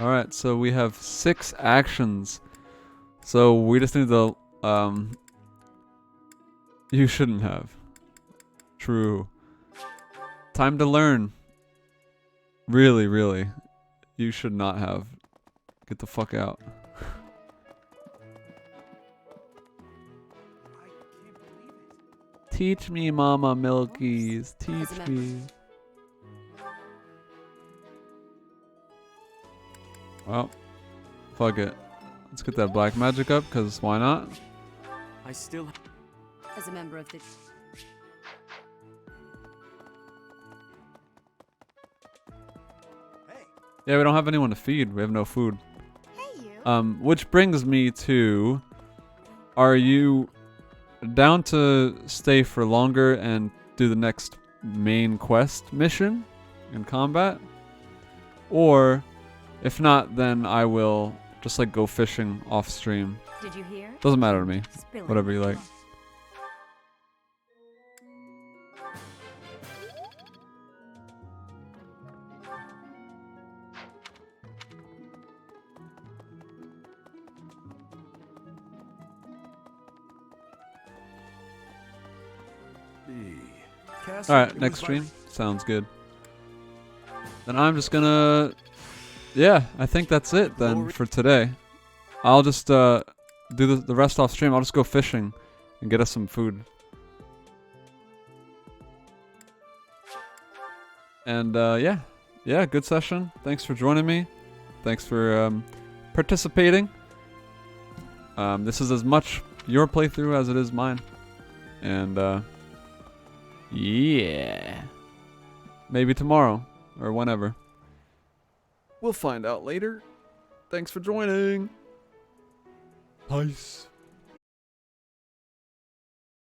Alright, so we have 6 actions. So we just need to, you shouldn't have. True. Time to learn. Really, really. You should not have. Get the fuck out. Teach me, Mama Milkies. Teach me. Well, fuck it. Let's get that black magic up, because why not? I still. As a member of the. Yeah, we don't have anyone to feed. We have no food. Hey, you. Which brings me to, are you down to stay for longer and do the next main quest mission in combat? Or, if not, then I will just like go fishing off stream. Did you hear? Doesn't matter to me. Spilling. Whatever you like. Alright, next stream. Sounds good. Then I'm just gonna... Yeah, I think that's it then for today. I'll just do the rest off stream. I'll just go fishing and get us some food. And yeah. Yeah, good session. Thanks for joining me. Thanks for participating. This is as much your playthrough as it is mine. And yeah. Maybe tomorrow or whenever. We'll find out later. Thanks for joining. Peace.